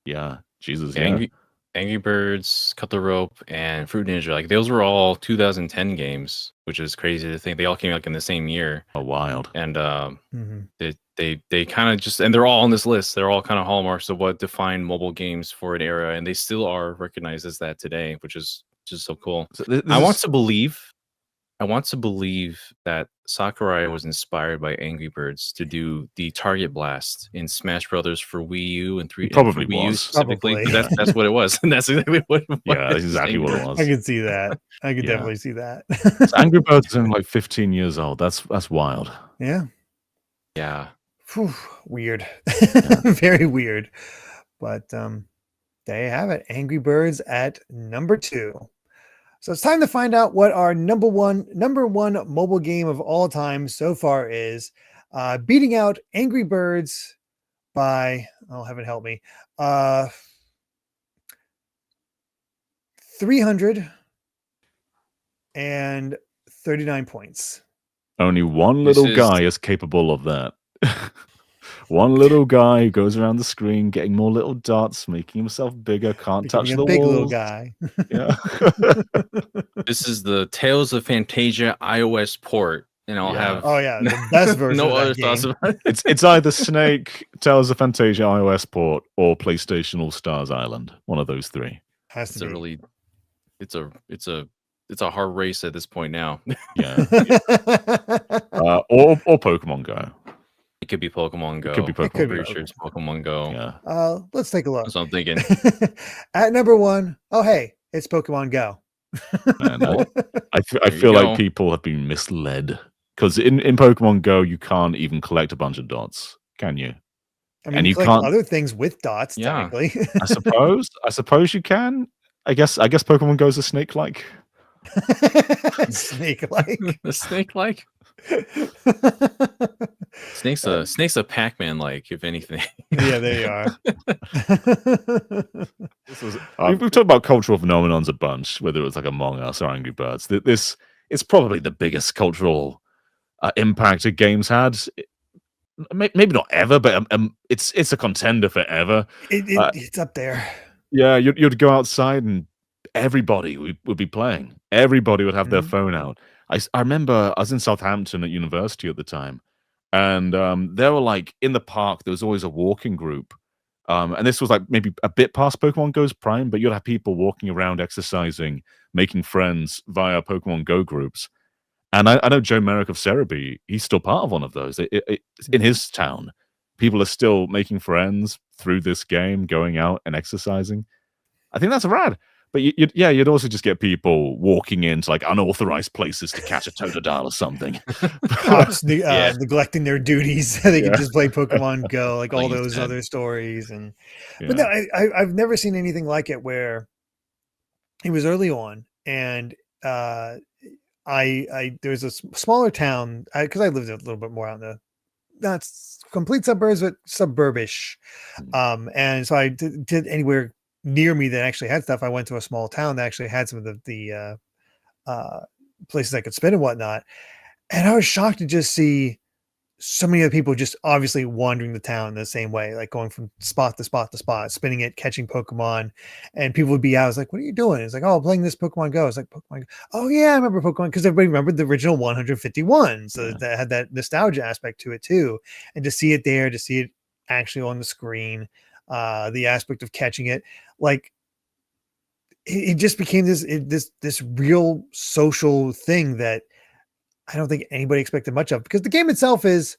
Yeah, Jesus, Yeah, yeah. Angry Birds, Cut the Rope, and Fruit Ninja, like those were all 2010 games, which is crazy to think they all came out in the same year. Oh, wild. And Mhm. they kind of just, and they're all on this list. They're all kind of hallmarks of what defined mobile games for an era, and they still are recognized as that today, which is just so cool. So I want to believe that Sakurai was inspired by Angry Birds to do the target blast in Smash Brothers for Wii U and He probably for Wii U was. specifically. Probably. That's what it was, and that's exactly what. Yeah, that's exactly what it was. I could see that. I could Yeah. definitely see that. So Angry Birds is only like 15 years old. That's wild. Yeah. Yeah. Whew, weird. Very weird. But there you have it. Angry Birds at number 2. So it's time to find out what our number one mobile game of all time so far is. Beating out Angry Birds by, oh, heaven help me. 339 points. Only one This little is- guy is capable of that. One little guy who goes around the screen, getting more little dots, making himself bigger, can't touch Becoming the a big little walls. guy. Yeah. This is the Tales of Fantasia iOS port, and I'll Yeah. have Oh yeah, the best version no of that other thoughts game. about it. It's either Snake, Tales of Fantasia iOS port, or PlayStation All Stars Island. One of those three. Has It's to a be. really, it's a hard race at this point now. Yeah. Or Pokemon Go. It could be Pokemon Go. It could be It could Pokemon be Go. Pretty sure it's Pokemon Go. Yeah. Let's take a look. That's what I'm thinking. At number 1, oh hey, it's Pokemon Go. Man, I There you feel like go. people have been misled. Because in Pokemon Go, you can't even collect a bunch of dots, can you? I mean, And you you collect can't- other things with dots, Yeah. technically. I suppose you can. I guess Pokemon Go's a snake-like. Snake-like. The snake-like. Snake's a Pac-Man like, if anything. Yeah, there you are. We've talked about cultural phenomenons a bunch, whether it was like Among Us or Angry Birds. This is probably the biggest cultural impact a game's had. Maybe not ever, but it's a contender for ever. It's up there. Yeah, you'd go outside and everybody would be playing. Everybody would have their Mhm. phone out. I remember I was in Southampton at university at the time, and there were like in the park. There was always a walking group, and this was like maybe a bit past Pokemon Go's prime, but you'd have people walking around, exercising, making friends via Pokemon Go groups. And I know Joe Merrick of Cerebi, he's still part of one of those. In his town, people are still making friends through this game, going out and exercising. I think that's rad. But you'd also just get people walking into like unauthorized places to catch a Totodile or something. Cops Yeah. neglecting their duties. They could Yeah. just play Pokemon Go, like all Like you those said. other stories. And Yeah. but no, I've never seen anything like it where it was early on, and there was a smaller town because I lived a little bit more out in the not complete suburbs, but suburbish. And so I did anywhere near me that actually had stuff. I went to a small town that actually had some of the places I could spin and whatnot. And I was shocked to just see so many other people just obviously wandering the town the same way, like going from spot to spot to spot, spinning it, catching Pokemon. And people would be out. I was like, what are you doing? It's like, oh, I'm playing this Pokemon Go. It's like, Pokemon Go. Oh, yeah, I remember Pokemon because everybody remembered the original 151. So Yeah. that had that nostalgia aspect to it too. And to see it there, to see it actually on the screen, the aspect of catching it, like it just became this real social thing that I don't think anybody expected much of, because the game itself is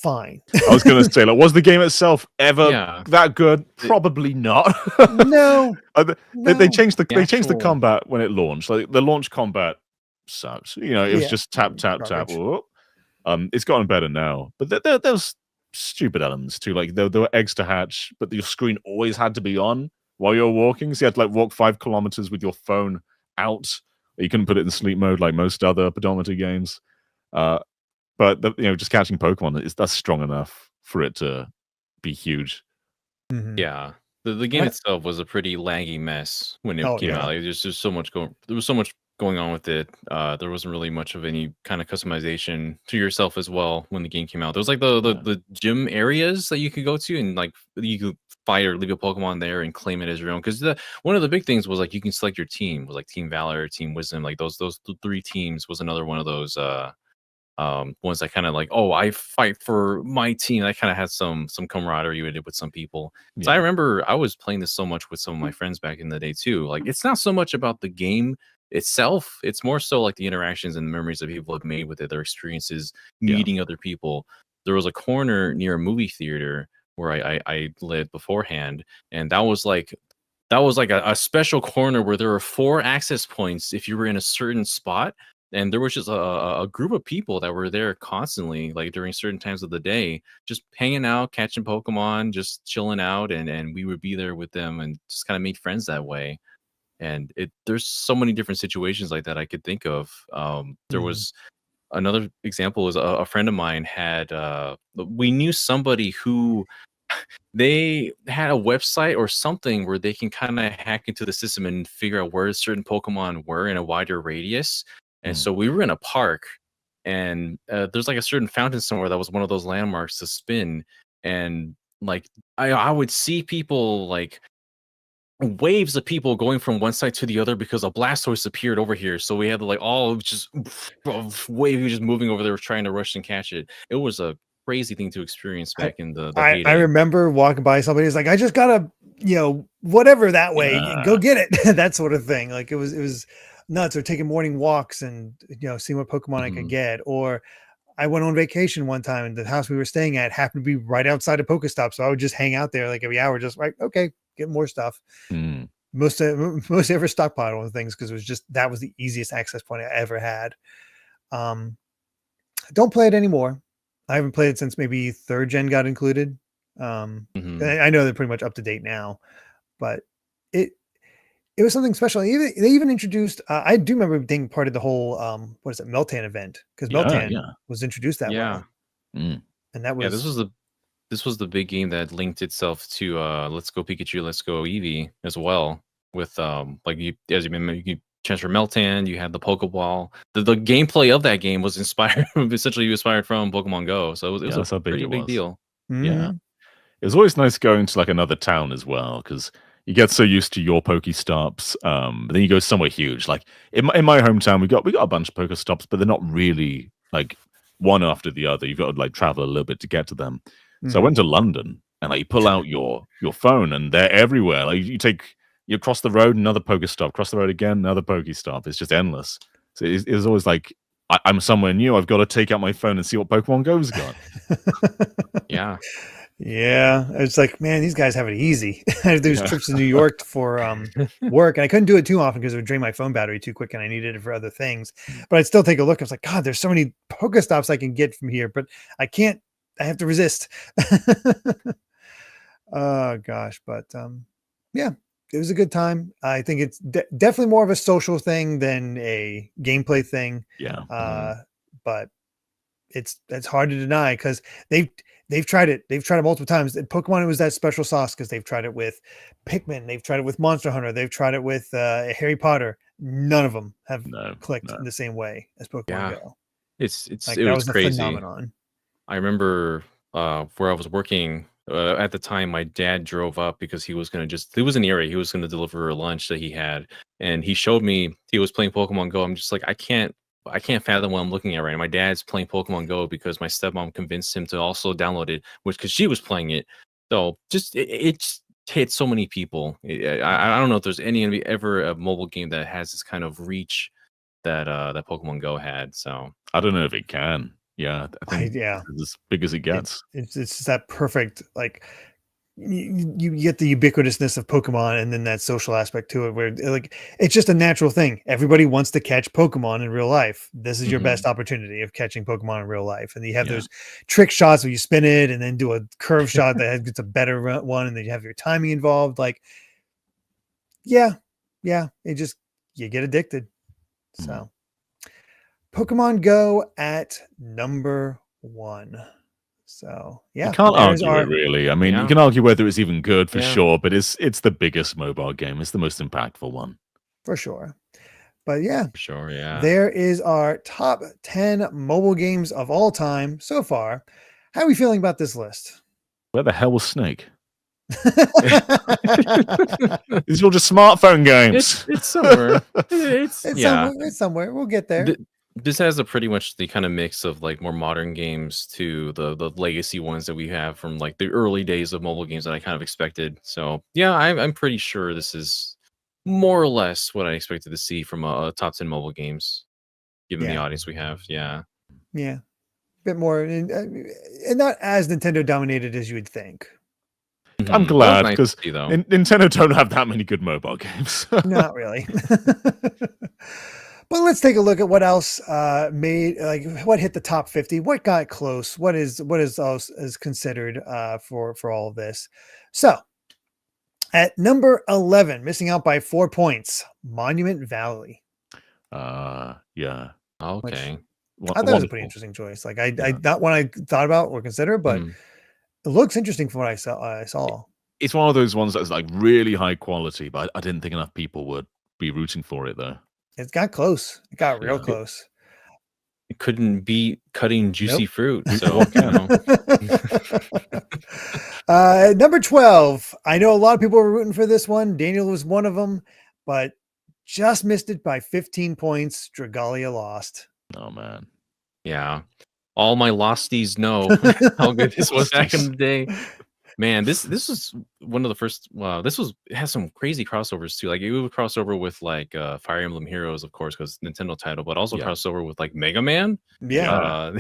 fine. I was going to say, like, was the game itself ever Yeah. that good? Probably not. No, They changed the actual- combat when it launched. Like the launch combat sucks. You know, it was Yeah. just tap tap tap. Garbage. Whoop. It's gotten better now, but there's stupid elements too. Like there were eggs to hatch, but your screen always had to be on while you're walking. So you had to like walk 5 kilometers with your phone out. You couldn't put it in sleep mode like most other pedometer games. But just catching Pokemon that's strong enough for it to be huge. Mhm. Yeah. The game What? itself was a pretty laggy mess when it Oh, came yeah. out. Like, there's just so much going. There was so much going on with it. There wasn't really much of any kind of customization to yourself as well when the game came out. There was like the gym areas that you could go to, and like you could fight or leave a Pokemon there and claim it as your own. Because one of the big things was like you can select your team. Was like Team Valor, Team Wisdom. Like those 3 teams was another one of those ones that kind of like, oh, I fight for my team. I kind of had some camaraderie with it with some people. So I remember I was playing this so much with some of my friends back in the day too. Like it's not so much about the game itself, it's more so like the interactions and the memories that people have made with it, their experiences meeting other people. There was a corner near a movie theater where I lived beforehand, and that was like a special corner where there were 4 access points if you were in a certain spot. And there was just a group of people that were there constantly, like during certain times of the day, just hanging out, catching Pokemon, just chilling out, and we would be there with them and just kind of made friends that way. And there's so many different situations like that I could think of. There was another example was a friend of mine had we knew somebody who they had a website or something where they can kind of hack into the system and figure out where certain Pokemon were in a wider radius. And so we were in a park, and there's like a certain fountain somewhere that was one of those landmarks to spin. And like I would see people like waves of people going from one side to the other because a Blastoise appeared over here. So we had to like all just wave just moving over there trying to rush and catch it. It was a crazy thing to experience back in the I heyday. remember walking by somebody who's like, I just gotta, whatever that way, go get it. That sort of thing. Like it was nuts. Or taking morning walks and seeing what Pokemon I could get. Or I went on vacation one time and the house we were staying at happened to be right outside a Pokestop. So I would just hang out there like every hour, just like, okay, get more stuff. Most ever stockpile on things because that was the easiest access point I ever had. Don't play it anymore. I haven't played it since maybe 3rd gen got included. I know they're pretty much up to date now, but it was something special. They even introduced. I do remember being part of the whole Meltan event because Meltan was introduced that way. And that was this was the big game that linked itself to Let's Go Pikachu, Let's Go Eevee as well. With like you transfer Meltan, you had the Pokeball. The gameplay of that game was inspired from Pokemon Go. So it was a pretty big deal. Yeah. It was always nice going to like another town as well because you get so used to your Pokestops. But then you go somewhere huge. Like in my hometown, we got a bunch of Pokestops, but they're not really like one after the other. You've got to like travel a little bit to get to them. So I went to London and like you pull out your phone and they're everywhere. Like you cross the road, another Pokestop, cross the road again, another Pokestop. It's just endless. So it was always like, I'm somewhere new. I've got to take out my phone and see what Pokemon Go's got. Yeah. Yeah. It's like, man, these guys have it easy. I had those trips to New York for work, and I couldn't do it too often because it would drain my phone battery too quick and I needed it for other things. But I'd still take a look. I was like, God, there's so many Pokestops I can get from here, but I can't. I have to resist. Oh, gosh. But yeah. It was a good time. I think it's definitely more of a social thing than a gameplay thing. Yeah. But it's hard to deny because they've tried it. They've tried it multiple times. And Pokemon, it was that special sauce because they've tried it with Pikmin. They've tried it with Monster Hunter. They've tried it with Harry Potter. None of them have clicked in the same way as Pokemon Go. It was crazy. A phenomenon. I remember where I was working at the time. My dad drove up because he was in the area. He was going to deliver a lunch that he had, and he showed me he was playing Pokemon Go. I'm just like, I can't fathom what I'm looking at right now. My dad's playing Pokemon Go because my stepmom convinced him to also download it, because she was playing it. So just it hit so many people. I don't know if there's ever a mobile game that has this kind of reach that Pokemon Go had. So I don't know if it can. Yeah, I think it's as big as it gets. It's that perfect, like you get the ubiquitousness of Pokemon and then that social aspect to it where like it's just a natural thing. Everybody wants to catch Pokemon in real life. This is your best opportunity of catching Pokemon in real life. And you have those trick shots where you spin it and then do a curve shot that gets a better one, and then you have your timing involved. Like, yeah, it just, you get addicted. So Pokemon Go at number 1. So yeah, you can't argue it really. I mean, you can argue whether it's even good for sure, but it's the biggest mobile game. It's the most impactful one for sure. But yeah, for sure. Yeah, there is our top 10 mobile games of all time so far. How are we feeling about this list? Where the hell was Snake? These are all just smartphone games. It's somewhere. It's somewhere. We'll get there. This has pretty much the kind of mix of like more modern games to the legacy ones that we have from like the early days of mobile games that I kind of expected. So yeah, I'm pretty sure this is more or less what I expected to see from a top 10 mobile games, given the audience we have. Yeah, a bit more, and not as Nintendo dominated as you would think. I'm glad because Nintendo don't have that many good mobile games. Not really. But let's take a look at what else what hit the top 50, what got close, what is considered for all of this. So at number 11, missing out by 4 points, Monument Valley. Yeah. Okay. I thought it was a pretty interesting choice. Like not one I thought about or considered, but It looks interesting from what I saw. It's one of those ones that's like really high quality, but I didn't think enough people would be rooting for it though. It got close. It got real Yeah. close. It couldn't be cutting juicy Nope. fruit. Well, So, you know, Number 12. I know a lot of people were rooting for this one. Daniel was one of them, but just missed it by 15 points. Dragalia lost. Oh man. yeah. All my losties know how good this was back in the day. Man, this was one of the first. Wow, it has some crazy crossovers too. Like it would cross over with like Fire Emblem Heroes, of course, because Nintendo title, but also Yeah. cross over with like Mega Man. Yeah.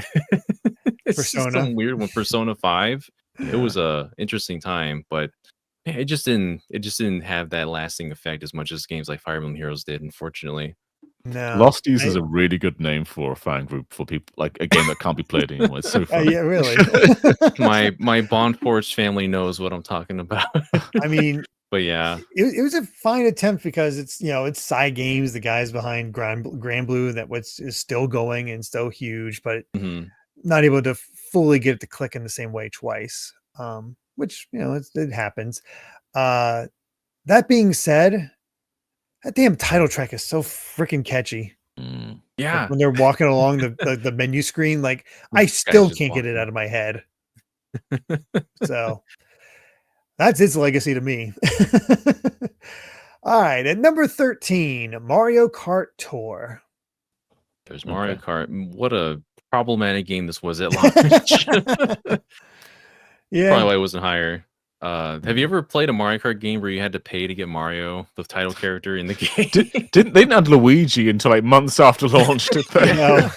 It's just Persona. some weird one. Persona 5. It Yeah. was a interesting time, but it just didn't have that lasting effect as much as games like Fire Emblem Heroes did, unfortunately. No. Losties is a really good name for a fan group for people, like a game that can't be played anymore. It's so funny. Yeah, really. My Bond Forge family knows what I'm talking about. I mean, but yeah, it was a fine attempt because it's it's Psy Games, the guys behind Grand Blue, that is still going and so huge, but mhm. not able to fully get it to click in the same way twice. Which it happens. That being said, that damn title track is so freaking catchy. Mm. Yeah. Like when they're walking along the menu screen, like I still can't get it out of my head. So that's its legacy to me. All right, at number 13, Mario Kart Tour. There's Mario Okay. Kart. What a problematic game this was at launch. Yeah. Probably why it wasn't higher. Have you ever played a Mario Kart game where you had to pay to get Mario, the title character in the game? They didn't add Luigi until like months after launch, did they? No.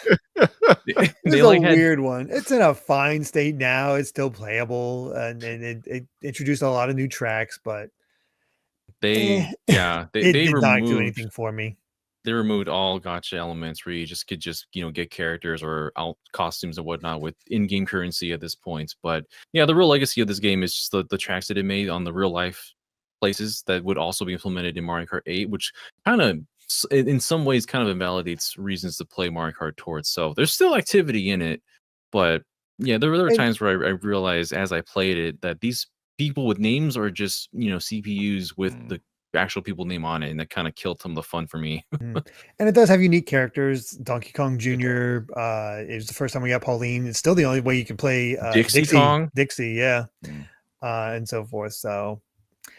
They It's a like had weird one. It's in a fine state now. It's still playable, and it introduced a lot of new tracks, but they it did not do anything removed for me. they removed all gotcha elements where you could get characters or out costumes and whatnot with in-game currency at this point. But yeah, the real legacy of this game is just the tracks that it made on the real life places that would also be implemented in Mario Kart 8, which kind of in some ways kind of invalidates reasons to play Mario Kart Tour itself. There's still activity in it, but yeah, there were times where I realized as I played it that these people with names are just CPUs with the actual people name on it, and that kind of killed some of the fun for me. And it does have unique characters. Donkey Kong Jr. It was the first time we got Pauline. It's still the only way you can play Dixie Kong? Dixie, yeah, Mm. and so forth. So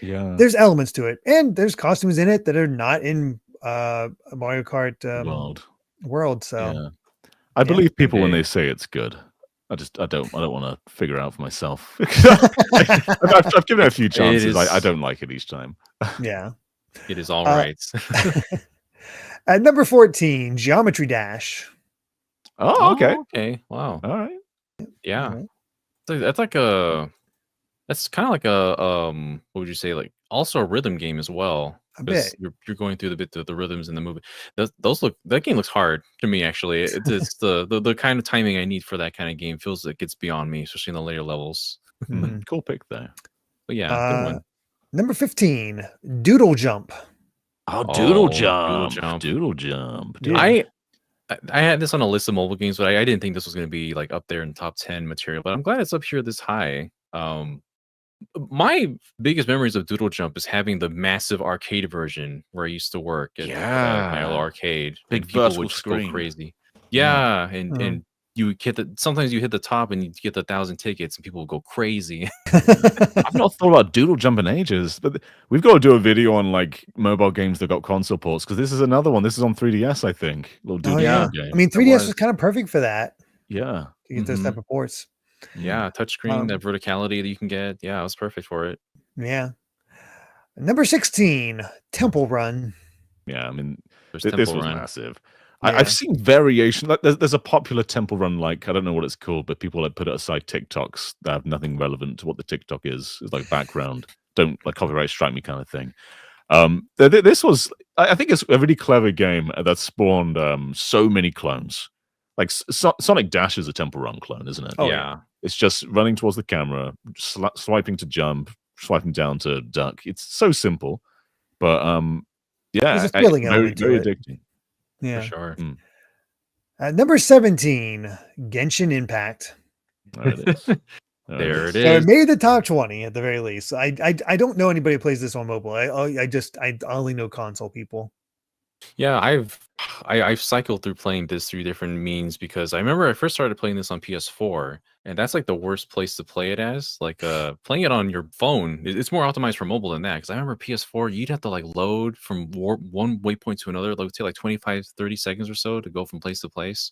Yeah. there's elements to it, and there's costumes in it that are not in Mario Kart world. So Yeah. I believe people when Okay. they say it's good. I don't want to figure it out for myself. I've given it a few chances. I is- don't like it each time. yeah. It is all right. At number 14, Geometry Dash. Oh, okay. Okay. Wow. All right. Yeah. Mhm. That's like that's kind of like a what would you say, like also a rhythm game as well. A 'Cause bit. you're going through the rhythms in the movie. That game looks hard to me actually. It's the kind of timing I need for that kind of game feels like it's beyond me, especially in the later levels. Mhm. Cool pick there. But yeah, good one. Number 15, Doodle Jump. Oh, Doodle Jump. Jump. Doodle Jump. Yeah. I had this on a list of mobile games, but I didn't think this was going to be like up there in top 10 material. But I'm glad it's up here this high. My biggest memories of Doodle Jump is having the massive arcade version where I used to work at my old arcade. Big and people vertical would just screen. go crazy. Yeah, Mhm. and you sometimes you hit the top and you get the 1,000 tickets and people would go crazy. I've not thought about Doodle Jump in ages, but we've got to do a video on like mobile games that got console ports because this is another one. This is on 3DS, I think. Little Doodle yeah. Jump game. I mean, 3DS was kind of perfect for that, Yeah. to get those Mhm. type of ports. Yeah, touchscreen, that Um, verticality that you can get. Yeah, it was perfect for it. Yeah. Number 16, Temple Run. Yeah, I mean, There's this Temple was Run. massive. Yeah. I've seen variation. Like, there's a popular Temple Run, like I don't know what it's called, but people like put it aside TikToks that have nothing relevant to what the TikTok is. It's like background. Don't like copyright strike me kind of thing. This was, I think, it's a really clever game that spawned so many clones. Like Sonic Dash is a Temple Run clone, isn't it? Oh, yeah. It's just running towards the camera, swiping to jump, swiping down to duck. It's so simple, but yeah, There's a thrilling very, element to very it. addicting. Yeah. For sure. At number 17, Genshin Impact. There it is. There it So it is. made the top 20 at the very least. I don't know anybody who plays this on mobile. I only know console people. Yeah, I've cycled through playing this through different means because I remember I first started playing this on PS4, and that's like the worst place to play it as. Like playing it on your phone, it's more optimized for mobile than that. Because I remember PS4, you'd have to like load from one waypoint to another. Like it would take like 25, 30 seconds or so to go from place to place.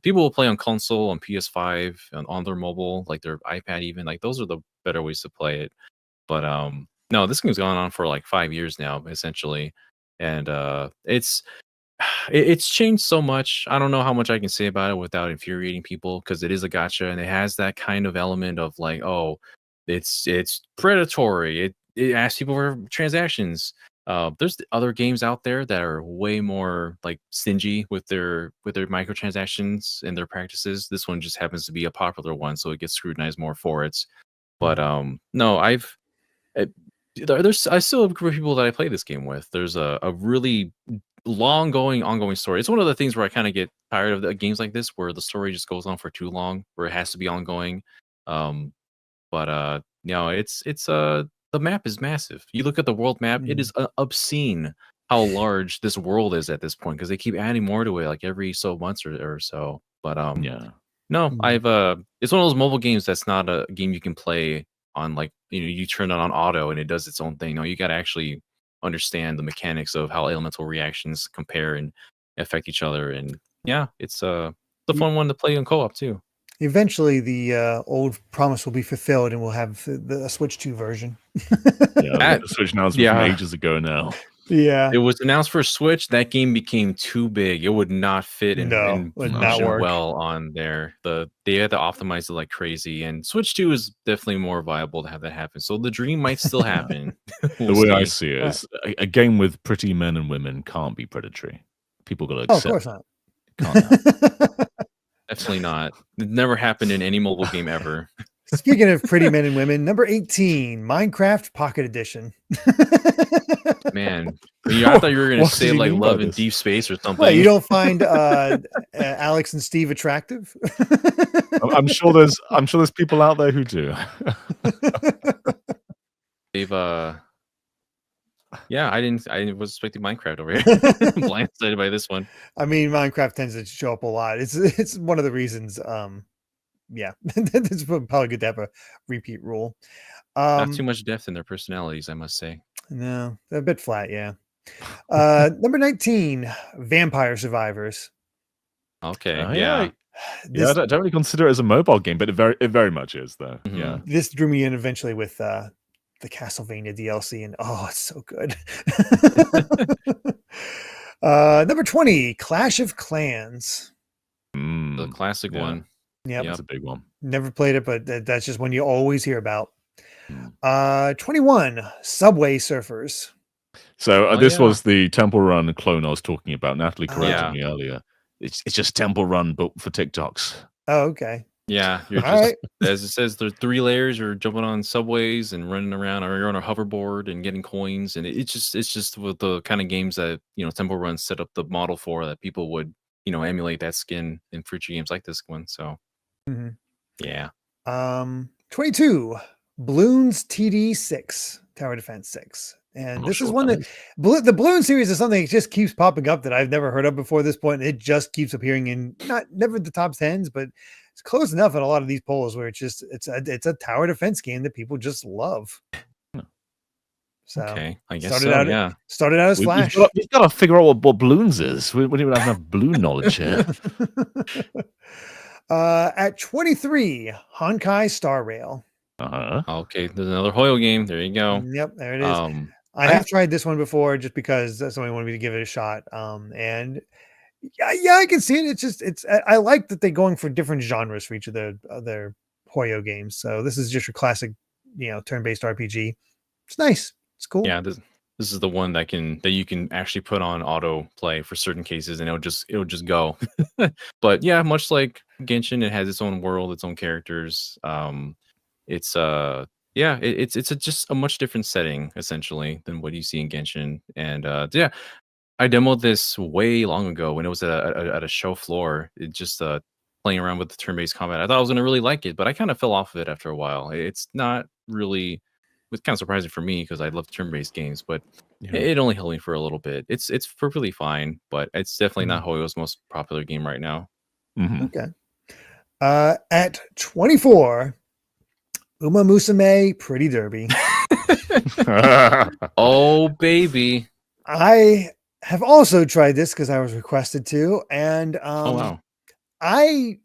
People will play on console, on PS5, on their mobile, like their iPad, even. Like those are the better ways to play it. But no, this game's gone on for like 5 years now, essentially, and it's changed so much. I don't know how much I can say about it without infuriating people because it is a gotcha and it has that kind of element of like, oh, it's predatory. It asks people for transactions. There's other games out there that are way more like stingy with their microtransactions and their practices. This one just happens to be a popular one, so it gets scrutinized more for it. But no, uh, there's I still have a group of people that I play this game with. There's a really ongoing story. It's one of the things where I kind of get tired of the games like this where the story just goes on for too long, where it has to be ongoing. Um, but no, it's the map is massive. You look at the world map, it is obscene how large this world is at this point because they keep adding more to it like every so months or so. But Yeah. no, it's one of those mobile games that's not a game you can play on like you turn it on auto and it does its own thing. No, you got to actually understand the mechanics of how elemental reactions compare and affect each other. And yeah, it's a fun one to play on co-op too. Eventually, the old promise will be fulfilled, and we'll have the Switch 2 version. Yeah, the Switch announcement from ages ago now. Yeah, it was announced for Switch. That game became too big. It would not fit and would not function work well on there. They had to optimize it like crazy. And Switch 2 is definitely more viable to have that happen. So the dream might still happen. The way I see it is a game with pretty men and women can't be predatory. People got to accept. Oh, of course not. Can't happen. Definitely not. It never happened in any mobile game ever. Speaking of pretty men and women, number 18, Minecraft Pocket Edition. Man, I thought you were going to say like Love in Deep Space or something. Well, you don't find Alex and Steve attractive? I'm sure there's people out there who do. They've yeah, I was expecting Minecraft over here. Blindsided by this one. I mean, Minecraft tends to show up a lot. It's one of the reasons. Yeah, it's probably good to have a repeat rule. Not too much depth in their personalities, I must say. No, they're a bit flat. Yeah. Number 19, Vampire Survivors. Okay. Yeah. I don't really consider it as a mobile game, but it very much is though. Mm-hmm. Yeah. This drew me in eventually with the Castlevania DLC, and oh, it's so good. Number 20, Clash of Clans. The classic one. Yeah, that's a big one. Never played it, but that's just one you always hear about. 21, Subway Surfers. So this was the Temple Run clone I was talking about. Natalie corrected me earlier. It's just Temple Run, but for TikToks. Oh, okay. Yeah, you're just as it says, there's 3 layers. You're jumping on subways and running around, or you're on a hoverboard and getting coins, and it's just with the kind of games that Temple Run set up the model for that people would emulate that skin in future games like this one. So yeah. 22, Bloons TD6, Tower Defense 6. And this is one that the Bloon series is something that just keeps popping up that I've never heard of before this point. It just keeps appearing in never the top 10s, but it's close enough in a lot of these polls where it's a tower defense game that people just love. So okay, I guess started out as Flash. We've got to figure out what Bloons is. We don't even have enough Bloon knowledge here. At 23, Honkai Star Rail. Okay, there's another Hoyo game. There you go. Yep, there it is. I have tried this one before just because somebody wanted me to give it a shot. And yeah, I can see it. I like that they're going for different genres for each of their Hoyo games. So this is just your classic, turn-based RPG. It's nice. It's cool. Yeah, this is the one that you can actually put on auto play for certain cases, and it'll just go. But yeah, much like Genshin, it has its own world, its own characters. It's just a much different setting essentially than what you see in Genshin. And I demoed this way long ago when it was at a show floor. It just playing around with the turn-based combat. I thought I was going to really like it, but I kind of fell off of it after a while. It's not really. It's kind of surprising for me because I love turn-based games, but it only held me for a little bit. It's perfectly fine, but it's definitely not Hoyo's most popular game right now. Okay. At 24, Umamusume Pretty Derby. Oh, baby. I have also tried this because I was requested to, and Oh, wow. I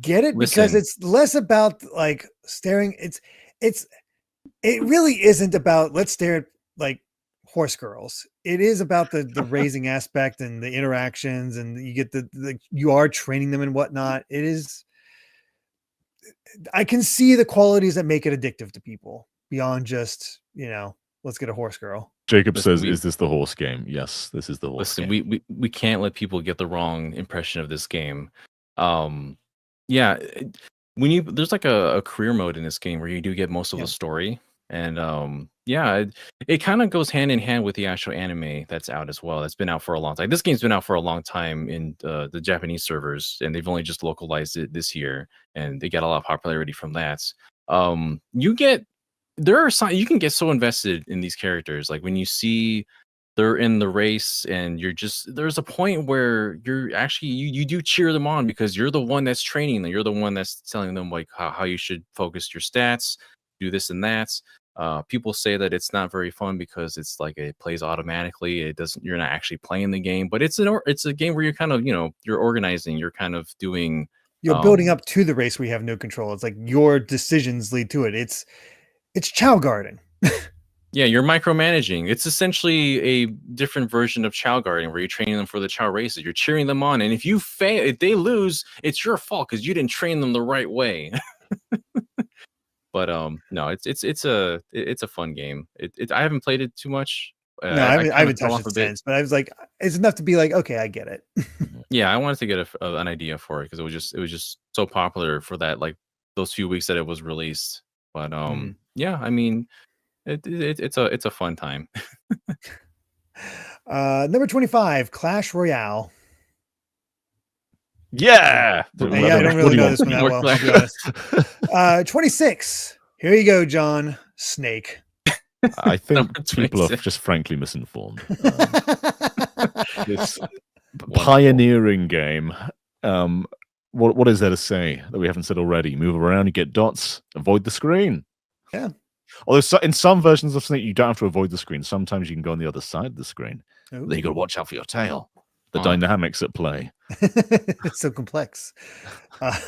get it because it's less about like staring. It really isn't about let's stare at like horse girls. It is about the raising aspect and the interactions, and you get the you are training them and whatnot. It is. I can see the qualities that make it addictive to people beyond just let's get a horse girl. Jacob says, "Is this the horse game?" Yes, this is the horse game. We can't let people get the wrong impression of this game. Yeah, there's like a career mode in this game where you do get most of the story, and yeah, it kind of goes hand in hand with the actual anime that's out as well. That's been out for a long time. This game's been out for a long time in the Japanese servers, and they've only just localized it this year, and they get a lot of popularity from that. You can get so invested in these characters, like when you see they're in the race and there's a point where you're actually you do cheer them on because you're the one that's training them, you're the one that's telling them like how you should focus your stats, do this and that. People say that it's not very fun because it's like it plays automatically, you're not actually playing the game, but it's a game where you're kind of you're organizing, you're kind of doing, you're building up to the race where you have no control. It's like your decisions lead to it. It's chow guarding. Yeah, you're micromanaging. It's essentially a different version of chow guarding where you're training them for the chow races. You're cheering them on, and if you fail, if they lose, it's your fault because you didn't train them the right way. But no, it's a fun game. I haven't played it too much. No, I haven't touched it since, but I was like, it's enough to be like, okay, I get it. Yeah, I wanted to get an idea for it because it was just so popular for that, like those few weeks that it was released. But yeah, I mean. It's a fun time. Number 25, Clash Royale. Yeah. I don't really know this one that well, I'll be honest. 26. Here you go, John. Snake. I think people are just frankly misinformed. This pioneering game. What is there to say that we haven't said already? Move around, you get dots, avoid the screen. Yeah. Although in some versions of Snake, you don't have to avoid the screen. Sometimes you can go on the other side of the screen. Ooh. Then you got to watch out for your tail. The dynamics at play. It's so complex. I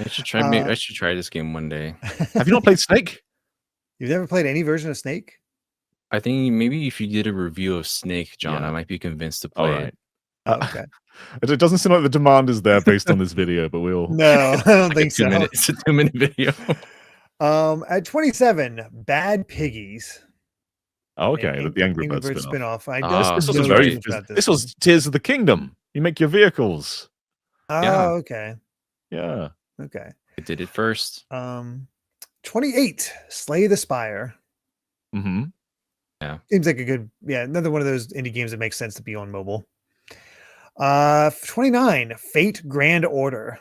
should try. Maybe I should try this game one day. Have you not played Snake? You've never played any version of Snake? I think maybe if you did a review of Snake, John, I might be convinced to play it. Okay. It doesn't seem like the demand is there based on this video, but we'll. No, I don't think so. It's a 2-minute video. At 27, Bad Piggies. Okay, the Angry Birds spin-off. This was Tears of the Kingdom. You make your vehicles. Oh, okay. Yeah. Okay. I did it first. 28, Slay the Spire. Mm-hmm. Yeah. Seems like another one of those indie games that makes sense to be on mobile. 29, Fate Grand Order.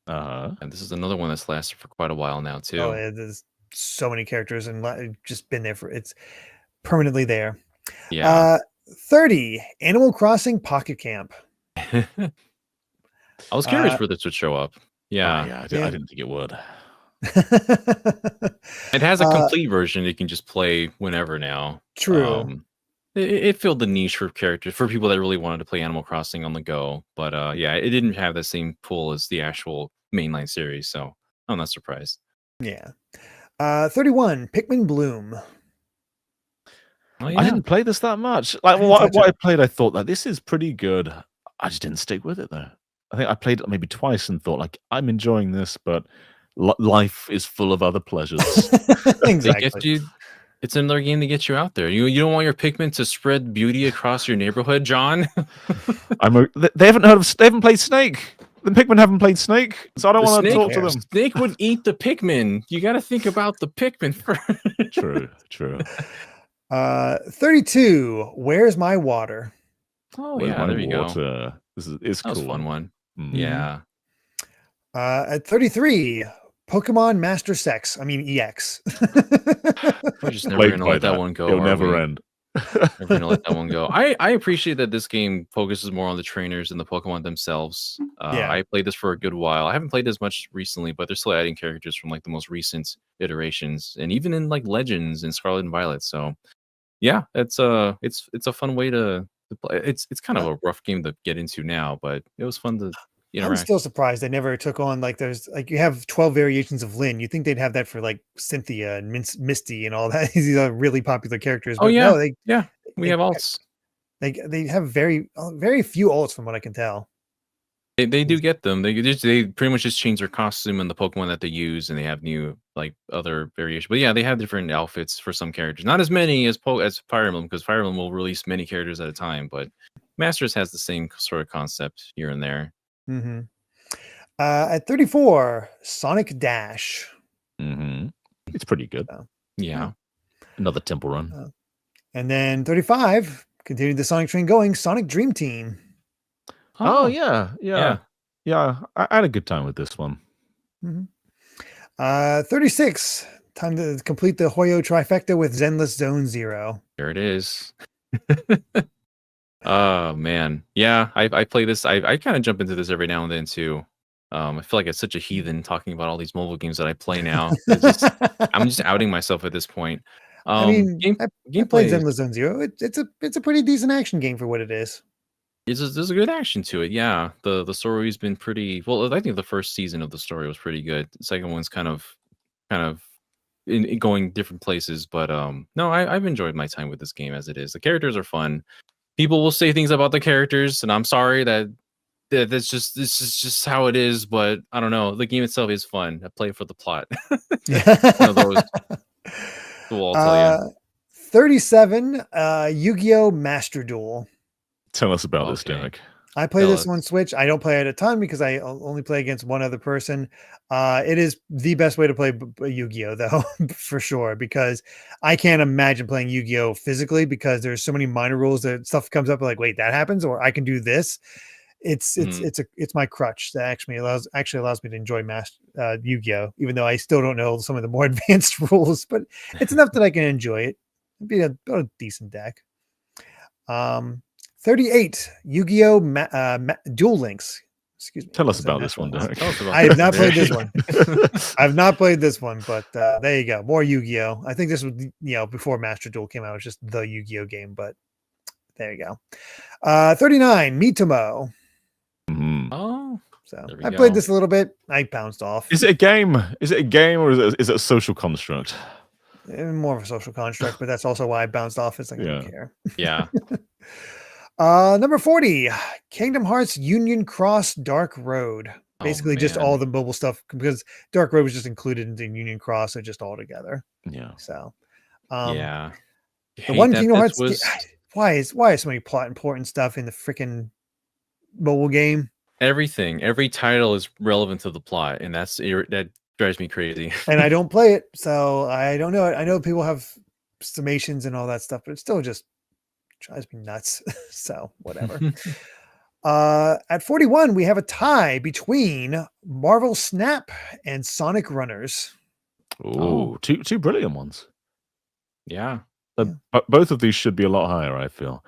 And this is another one that's lasted for quite a while now too. Oh, there's so many characters and just been there it's permanently there. Yeah. 30, Animal Crossing Pocket Camp. I was curious for this would show up. Yeah. I didn't think it would. It has a complete version you can just play whenever now. True. It filled the niche for characters, for people that really wanted to play Animal Crossing on the go. But yeah, it didn't have the same pull as the actual mainline series, so I'm not surprised. Yeah. 31, Pikmin Bloom. Oh, yeah. I didn't play this that much. Like what I played, I thought that this is pretty good. I just didn't stick with it though. I think I played it maybe twice and thought like I'm enjoying this, but life is full of other pleasures. Exactly. It's another game to get you out there. You don't want your Pikmin to spread beauty across your neighborhood, John. They haven't played Snake. The Pikmin haven't played Snake, so I don't want to talk to them. Snake would eat the Pikmin. You got to think about the Pikmin first. True. 32, Where's My Water? Oh, yeah, there you go. This is cool. That was a fun one. Mm. Yeah. At 33, Pokemon Master Sex. I mean EX. We're just never Plagued gonna by let that one go, It'll are never we? end. Never gonna let that one go. I appreciate that this game focuses more on the trainers and the Pokemon themselves. Yeah. I played this for a good while. I haven't played this much recently, but they're still adding characters from like the most recent iterations, and even in like Legends and Scarlet and Violet. So yeah, it's a fun way to play. It's kind of a rough game to get into now, but it was fun to I'm interact. still surprised they never took on like there's like you have 12 variations of Lynn. You think they'd have that for like Cynthia and Misty and all that. These are really popular characters, Oh but yeah, no, they yeah. We they have alts. they have very few ults from what I can tell. They do get them. They pretty much just change their costume and the Pokemon that they use, and they have new like other variations. But yeah, they have different outfits for some characters. Not as many as Fire Emblem, because Fire Emblem will release many characters at a time. But Masters has the same sort of concept here and there. Mm-hmm. At 34, Sonic Dash. Mm-hmm. It's pretty good. So, Yeah. Another temple run. And then 35, continuing the Sonic train going, Sonic Dream Team. Oh yeah. I had a good time with this one. Mm-hmm. 36, time to complete the Hoyo trifecta with Zenless Zone Zero. There it is. Oh man, yeah. I play this. I kind of jump into this every now and then too. I feel like it's such a heathen talking about all these mobile games that I play now. I'm just outing myself at this point. I mean, I played Gameplay Zenless Zone Zero. It's a pretty decent action game for what it is. there's a good action to it. Yeah, the story's been pretty well. I think the first season of the story was pretty good. The second one's kind of in going different places, but no, I've enjoyed my time with this game as it is. The characters are fun. People will say things about the characters, and I'm sorry that this is just how it is. But I don't know. The game itself is fun. I play it for the plot. One of those. I'll tell you. 37, Yu-Gi-Oh! Master Duel. Tell us about this, Derrick. I play this on Switch. I don't play it a ton because I only play against one other person. It is the best way to play Yu-Gi-Oh! Though, for sure, because I can't imagine playing Yu-Gi-Oh! Physically because there's so many minor rules that stuff comes up like, wait, that happens, or I can do this. It's my crutch that actually allows me to enjoy Yu-Gi-Oh! Even though I still don't know some of the more advanced rules, but it's enough that I can enjoy it. It'd be a decent deck. 38, Yu-Gi-Oh! Duel Links. Excuse me. Tell us about this one, Derrick. I have not played this one. I've not played this one, but there you go. More Yu-Gi-Oh! I think this was, before Master Duel came out. It was just the Yu-Gi-Oh! game, but there you go. 39, Mitomo. Mm-hmm. Oh, so I played this a little bit. I bounced off. Is it a game? Is it a game or is it a social construct? More of a social construct, but that's also why I bounced off. It's like I don't care. Yeah. Number 40, Kingdom Hearts Union Cross Dark Road. Basically, just all the mobile stuff because Dark Road was just included in Union Cross, so just all together. Yeah. So, yeah. The one Kingdom Hearts. Why is so many plot important stuff in the freaking mobile game? Every title is relevant to the plot, and that drives me crazy. And I don't play it, so I don't know it. I know people have summations and all that stuff, but it still just drives me nuts. So whatever. At 41, we have a tie between Marvel Snap and Sonic Runners. Ooh, two brilliant ones. Yeah. But both of these should be a lot higher, I feel.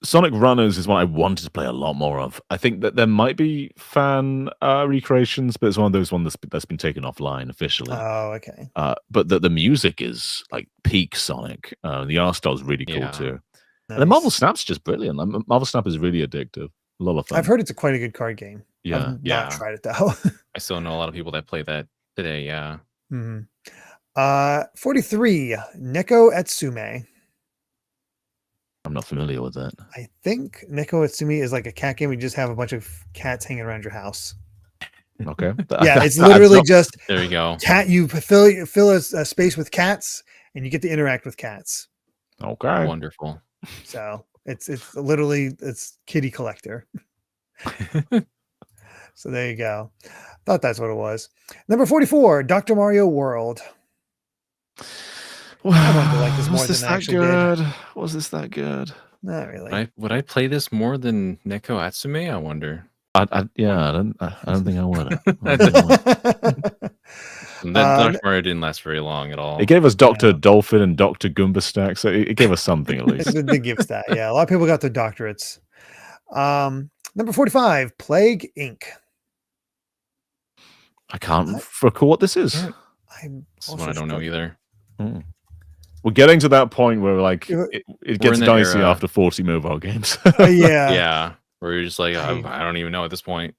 Sonic Runners is one I wanted to play a lot more of. I think that there might be fan recreations, but it's one of those ones that's been taken offline officially. Oh, okay. But the music is like peak Sonic. The art style is really cool too. Nice. And the Marvel Snap's just brilliant. Marvel Snap is really addictive. A lot of fun. I've heard it's quite a good card game. Yeah. I've not tried it though. I still know a lot of people that play that today. Yeah. Mm-hmm. 43, Neko Atsume. I'm not familiar with that. I think Neko Atsume is like a cat game. You just have a bunch of cats hanging around your house. Okay. Yeah, it's literally just there you go. Cat. You fill a space with cats, and you get to interact with cats. Okay. Wonderful. So it's literally kitty collector. So there you go. Thought that's what it was. Number 44, Dr. Mario World. I wanted to like this more than I actually did. Was this that good? Not really. Would I play this more than Neko Atsume? I wonder. I don't think I would. That Dark Mario didn't last very long at all. It gave us Dr. Dolphin and Dr. Goomba Stack, so it gave us something at least. It did give us that. Yeah, a lot of people got their doctorates. Number 45, Plague Inc. I can't recall what this is. Yeah, This one I don't know either. We're getting to that point where like We're it gets in that dicey era. after 40 mobile games. yeah. Yeah, where you're just like, I don't even know at this point.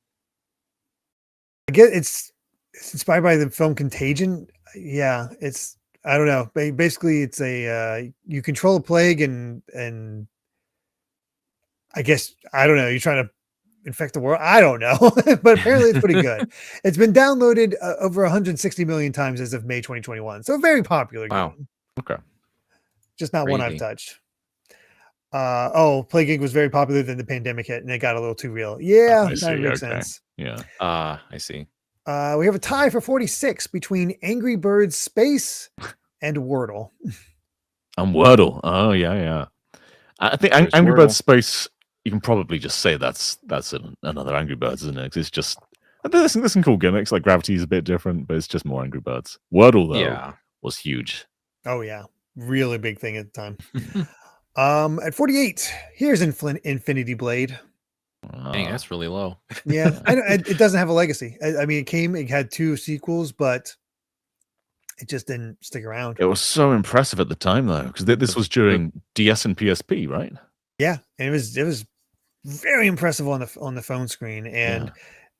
I get it's inspired by the film Contagion. Yeah, I don't know. Basically, it's a you control a plague and I guess I don't know. You're trying to infect the world. I don't know, but apparently it's pretty good. It's been downloaded over 160 million times as of May 2021. So a very popular game. Okay. Just not one I've touched. Plague Inc. was very popular, then the pandemic hit and it got a little too real. Yeah, that makes sense. Yeah. I see. We have a tie for 46 between Angry Birds Space and Wordle. And Wordle. Oh yeah. I think Angry Birds Space, you can probably just say that's another Angry Birds, isn't it? It's just there's some cool gimmicks, like gravity is a bit different, but it's just more Angry Birds. Wordle though was huge. Oh yeah, really big thing at the time. At 48, here's Infinity Blade. Dang, that's really low. Yeah, it doesn't have a legacy. I mean, it had 2 sequels, but it just didn't stick around. It was so impressive at the time though, because this was during DS and PSP, right? Yeah, and it was very impressive on the phone screen, and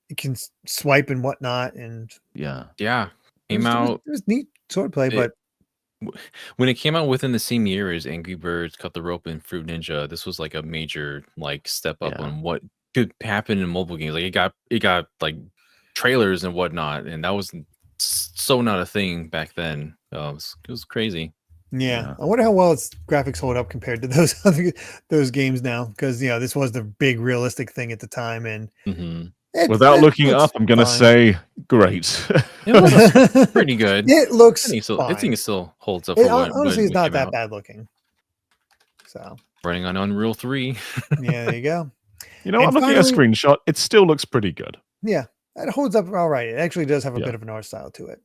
you can swipe and whatnot, and came out. It was neat swordplay, but when it came out within the same year as Angry Birds, Cut the Rope, and Fruit Ninja, this was like a major like step up on what could happen in mobile games. Like it got like trailers and whatnot, and that was so not a thing back then. It was crazy. Yeah, I wonder how well its graphics hold up compared to those games now, because this was the big realistic thing at the time, and without looking up, I'm gonna say great. It looks pretty good. It looks I think it still holds up. Honestly, it's not that bad looking. So running on Unreal 3. Yeah, there you go. I'm looking at a screenshot. It still looks pretty good. Yeah, it holds up all right. It actually does have a bit of an art style to it.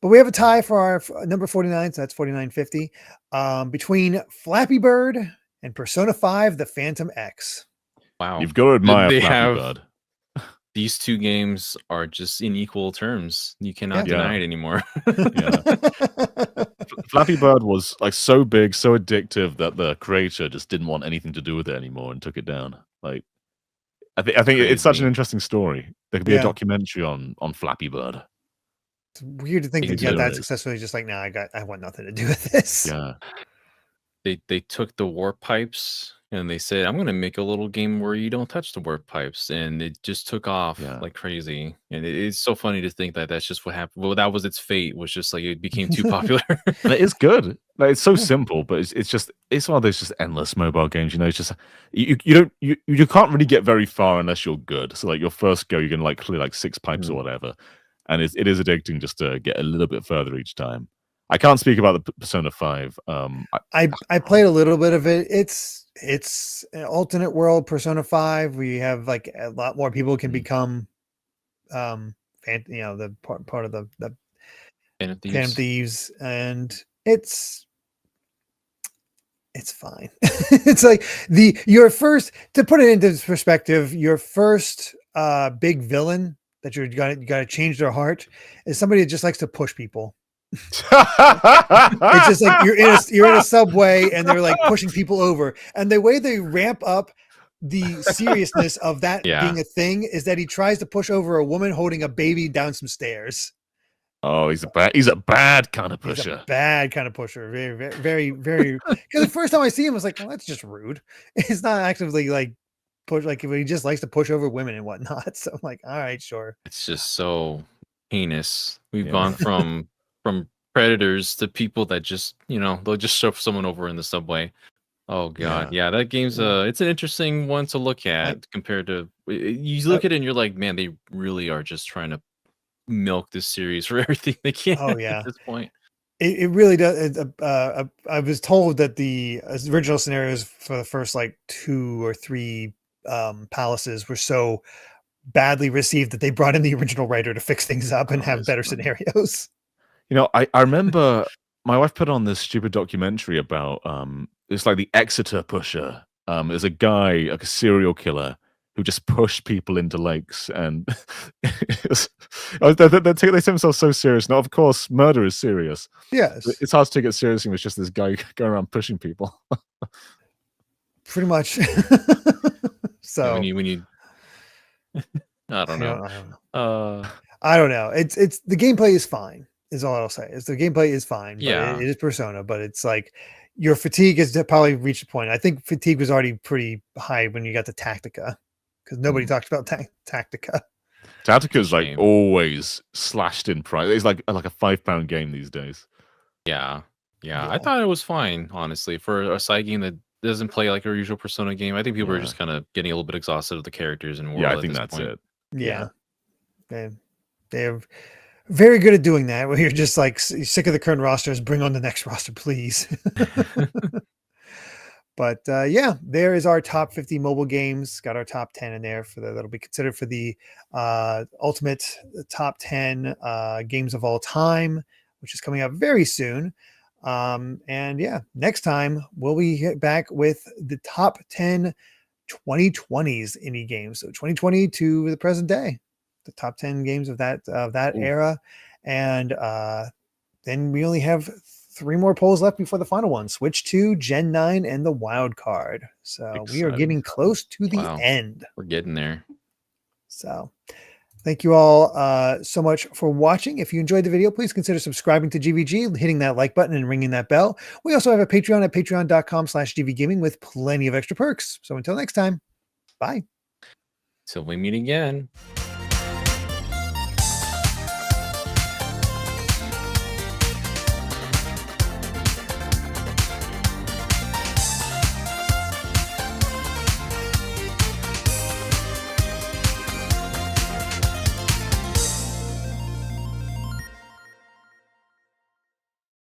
But we have a tie for our number 49, so that's 4950, between Flappy Bird and Persona 5: The Phantom X. Wow, you've got to admire Flappy Bird. These 2 games are just in equal terms. You cannot deny it anymore. Flappy Bird was like so big, so addictive that the creator just didn't want anything to do with it anymore and took it down. Like, I think it's such an interesting story. There could be a documentary on Flappy Bird. It's weird to think that you got that successfully. Just like, I want nothing to do with this. Yeah, they took the warp pipes and they said, I'm going to make a little game where you don't touch the warp pipes, and it just took off like crazy. And it's so funny to think that that's just what happened. Well, that was its fate. Was just like it became too popular. It is good. Like, it's so simple, but it's one of those just endless mobile games. It's just you can't really get very far unless you're good. So like your first go, you're gonna like clear like 6 pipes or whatever, and it is addicting just to get a little bit further each time. I can't speak about the Persona 5. I played a little bit of it. It's an alternate world Persona 5 where you have like a lot more people can become the part of the Phantom Thieves, and it's fine. It's like your first, to put it into perspective, your first big villain that you got to change their heart is somebody that just likes to push people. It's just like you're in a subway and they're like pushing people over, and the way they ramp up the seriousness of that being a thing is that he tries to push over a woman holding a baby down some stairs. Oh, he's a bad kind of pusher. He's a bad kind of pusher. Very, very, very, very. Because the first time I see him, I was like, well, that's just rude. It's not actively like push, like he just likes to push over women and whatnot. So I'm like, all right, sure. It's just so heinous. We've gone from predators to people that just, they'll just shove someone over in the subway. Oh god, that game's it's an interesting one to look at compared to you look at it and you're like, man, they really are just trying to milk this series for everything they can. Oh yeah, at this point. It really does. I was told that the original scenarios for the first like 2 or 3 palaces were so badly received that they brought in the original writer to fix things up and have it's better funny. scenarios. You know, I remember my wife put on this stupid documentary about it's like the Exeter pusher. There's a guy, like a serial killer, who just pushed people into lakes, and they take themselves so serious. Now, of course, murder is serious. Yes, It's hard to take it seriously when it's just this guy going around pushing people. pretty much. So Yeah, when you I don't know. I don't know. Uh, I don't know. It's the gameplay is fine. Is all I'll say. Is the gameplay is fine, but Yeah. it is Persona. But it's like your fatigue has probably reached a point. I think fatigue was already pretty high when you got to Tactica, because nobody talks about Tactica. Tactica is like shame. always slashed in price. It's like a £5 game these days. Yeah. I Yeah. thought it was fine, honestly, for a side game that doesn't play like a usual Persona game. I think people are just kind of getting a little bit exhausted of the characters and world. Yeah, I at think this that's point. it. Yeah. They're very good at doing that. Where you're just like sick of the current rosters, bring on the next roster, please. But yeah, there is our top 50 mobile games. Got our top 10 in there for that'll be considered for the ultimate top 10 games of all time, which is coming up very soon. And yeah, next time we'll be back with the top 10 2020s indie games. So 2020 to the present day, the top 10 games of that era. And then we only have 3 more polls left before the final one. Switch 2, Gen 9, and the wild card. So we are getting close to the end. We're getting there. So thank you all so much for watching. If you enjoyed the video, please consider subscribing to GVG, hitting that like button and ringing that bell. We also have a Patreon at patreon.com/GVGaming with plenty of extra perks. So until next time, bye. Till we meet again.